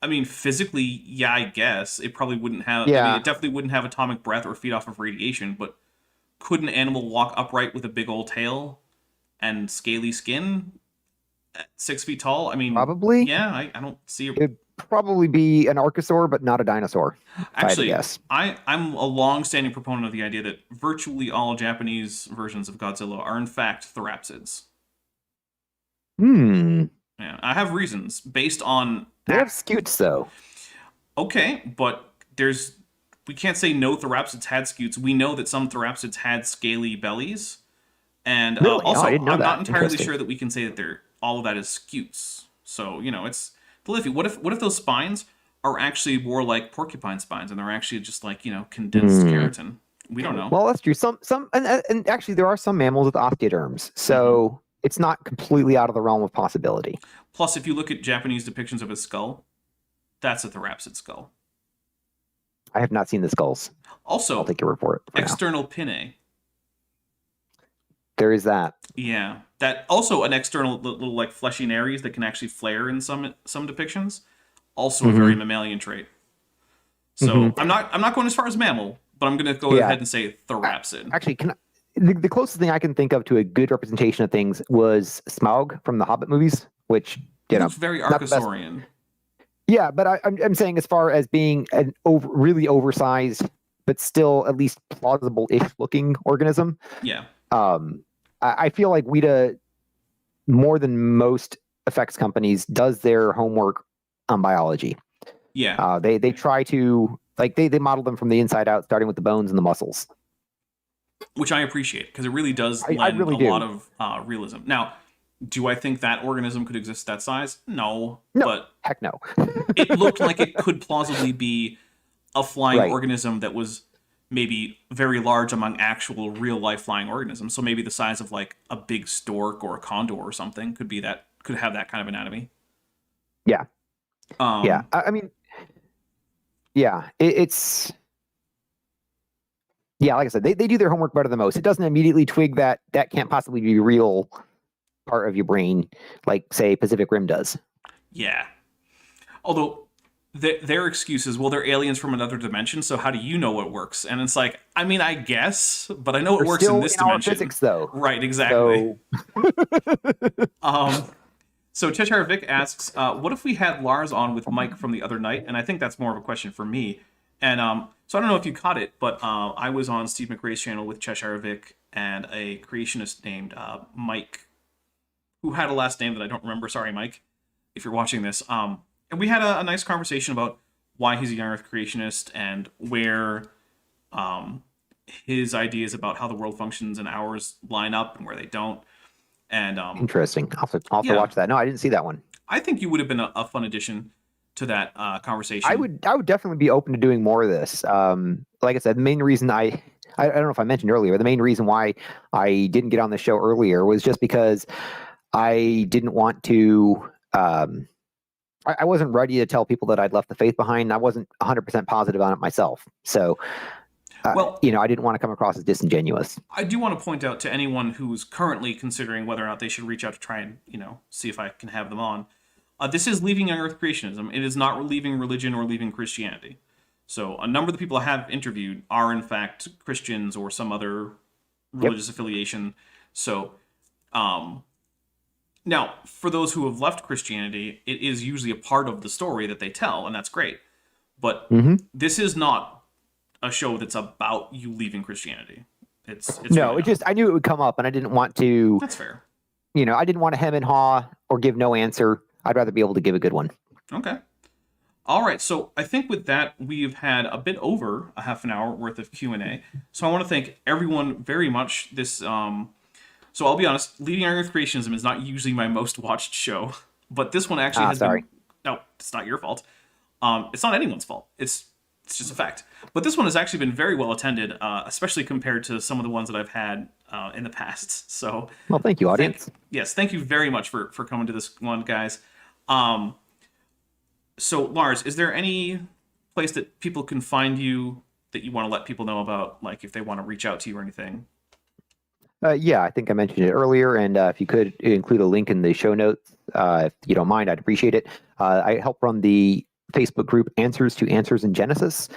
I mean, physically, yeah, I guess it probably wouldn't have. Yeah. I mean, it definitely wouldn't have atomic breath or feed off of radiation. But could an animal walk upright with a big old tail and scaly skin at 6 feet tall? I mean, Probably. Yeah, I don't see it. It'd probably be an archosaur, but not a dinosaur. Actually, yes. I'm a long-standing proponent of the idea that virtually all Japanese versions of Godzilla are in fact therapsids. Yeah, I have reasons based on. They have scutes though. Okay, but we can't say no therapsids had scutes. We know that some therapsids had scaly bellies, and Really? also I didn't know I'm that. not entirely Interesting. sure that we can say that all of that is scutes. So you know, it's Deliphi. What if those spines are actually more like porcupine spines, and they're actually just like, you know, condensed keratin? We don't know. Well, that's true. And actually, there are some mammals with osteoderms, so it's not completely out of the realm of possibility. Plus, if you look at Japanese depictions of his skull, that's a therapsid skull. I have not seen the skulls. Also, I'll take your report. external pinnae. There is that. Yeah, that also an external little like fleshy nares that can actually flare in some depictions. Also a very mammalian trait. So I'm not going as far as mammal, but I'm going to go ahead and say therapsid. Actually, the closest thing I can think of to a good representation of things was Smaug from the Hobbit movies, which you know, Looks very not the best. archosaurian. Yeah, but I'm saying as far as being an really oversized, but still at least plausible-ish looking organism. Yeah. I feel like Weta, more than most effects companies, does their homework on biology. Yeah. They try to they model them from the inside out, starting with the bones and the muscles. Which I appreciate, because it really does I lend really a do. lot of realism. Now, do I think that organism could exist that size? No. No. But Heck no. it looked like it could plausibly be a flying Right. organism that was maybe very large among actual real life flying organisms. So maybe the size of like a big stork or a condor or something could have that kind of anatomy. Yeah. Yeah. I mean, yeah, it's like I said, they do their homework better than most. It doesn't immediately twig that can't possibly be a real part of your brain, like say Pacific Rim does. Yeah. Although their excuse is, well, they're aliens from another dimension, so how do you know what works? And it's like, I mean, I guess, but I know it They're works in still this our dimension. physics, though. Right, exactly. So So Cheshire Vic asks, what if we had Lars on with Mike from the other night? And I think that's more of a question for me. And so I don't know if you caught it, but I was on Steve McRae's channel with Cheshire Vic and a creationist named Mike, who had a last name that I don't remember. Sorry, Mike, if you're watching this. And we had a nice conversation about why he's a young Earth creationist and where his ideas about how the world functions and ours line up and where they don't. And interesting. I'll have to watch that. No, I didn't see that one. I think you would have been a fun addition to that conversation. I would definitely be open to doing more of this. Like I said, the main reason I don't know if I mentioned earlier, the main reason why I didn't get on the show earlier was just because I didn't want to. I wasn't ready to tell people that I'd left the faith behind. I wasn't 100% positive on it myself. So, well, I didn't want to come across as disingenuous. I do want to point out to anyone who's currently considering whether or not they should reach out to try and, see if I can have them on. This is leaving young Earth creationism. It is not leaving religion or leaving Christianity. So a number of the people I have interviewed are in fact Christians or some other religious affiliation. So, now for those who have left Christianity, it is usually a part of the story that they tell, and that's great. But this is not a show that's about you leaving Christianity. It's No, really it just I knew it would come up, and I didn't want to. that's fair. I didn't want to hem and haw or give no answer. I'd rather be able to give a good one. Okay. All right, so I think with that, we've had a bit over a half an hour worth of Q&A. So I want to thank everyone very much. So I'll be honest, Leading Iron with Creationism is not usually my most watched show, but this one actually has sorry. been... No, it's not your fault. It's not anyone's fault. It's just a fact. But this one has actually been very well attended, especially compared to some of the ones that I've had in the past. So, well, thank you, audience. Thank you very much for coming to this one, guys. So, Lars, is there any place that people can find you that you want to let people know about, like if they want to reach out to you or anything? Yeah, I think I mentioned it earlier, and if you could include a link in the show notes, if you don't mind, I'd appreciate it. I help run the Facebook group Answers to Answers in Genesis,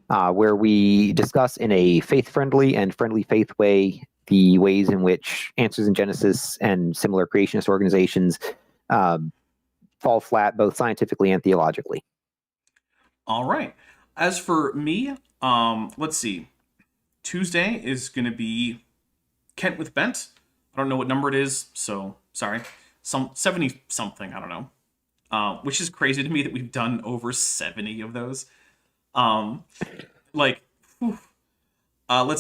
where we discuss in a faith-friendly and friendly faith way the ways in which Answers in Genesis and similar creationist organizations fall flat, both scientifically and theologically. All right. As for me, let's see. Tuesday is going to be Kent with Bent. I don't know what number it is, so sorry. Some 70 something, I don't know. Which is crazy to me that we've done over 70 of those. Let's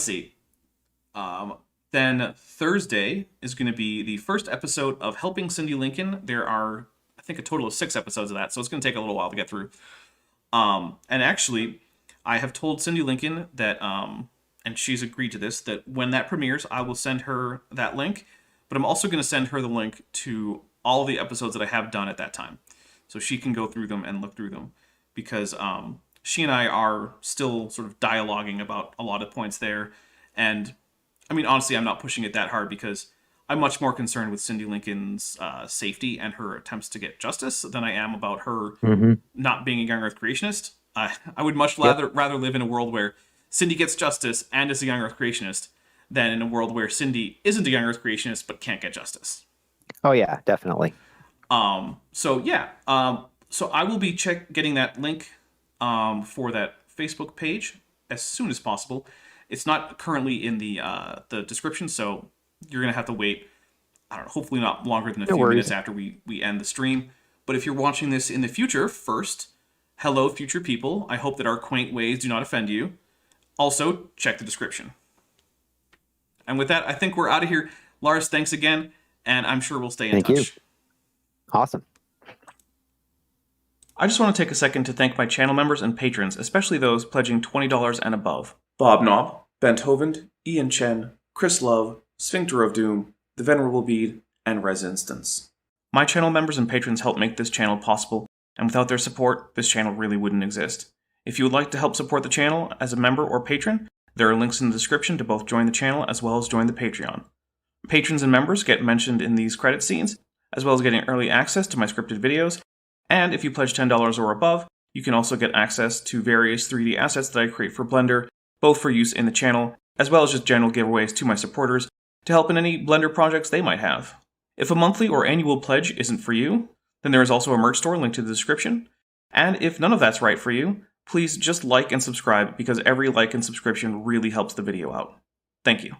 see. Then Thursday is going to be the first episode of Helping Cindy Lincoln. There are, I think, a total of 6 episodes of that, so it's going to take a little while to get through. And actually, I have told Cindy Lincoln that, and she's agreed to this, that when that premieres, I will send her that link. But I'm also going to send her the link to all the episodes that I have done at that time, so she can go through them and look through them, because she and I are still sort of dialoguing about a lot of points there. And I mean, honestly, I'm not pushing it that hard because I'm much more concerned with Cindy Lincoln's safety and her attempts to get justice than I am about her not being a young earth creationist. I would much rather live in a world where Cindy gets justice and is a young earth creationist than in a world where Cindy isn't a young earth creationist but can't get justice. Oh yeah, definitely. So I will be getting that link for that Facebook page as soon as possible. It's not currently in the description, so you're gonna have to wait. I don't know, hopefully not longer than a few minutes after we end the stream. But if you're watching this in the future, first, hello, future people. I hope that our quaint ways do not offend you. Also, check the description. And with that, I think we're out of here. Lars, thanks again, and I'm sure we'll stay in touch. Thank you. Awesome. I just want to take a second to thank my channel members and patrons, especially those pledging $20 and above. Bob Knob, Bent Hovend, Ian Chen, Chris Love, Sphincter of Doom, The Venerable Bede, and Res Instance. My channel members and patrons help make this channel possible, and without their support, this channel really wouldn't exist. If you would like to help support the channel as a member or patron, there are links in the description to both join the channel as well as join the Patreon. Patrons and members get mentioned in these credit scenes, as well as getting early access to my scripted videos, and if you pledge $10 or above, you can also get access to various 3D assets that I create for Blender, both for use in the channel, as well as just general giveaways to my supporters to help in any Blender projects they might have. If a monthly or annual pledge isn't for you, then there is also a merch store linked to the description, and if none of that's right for you, please just like and subscribe, because every like and subscription really helps the video out. Thank you.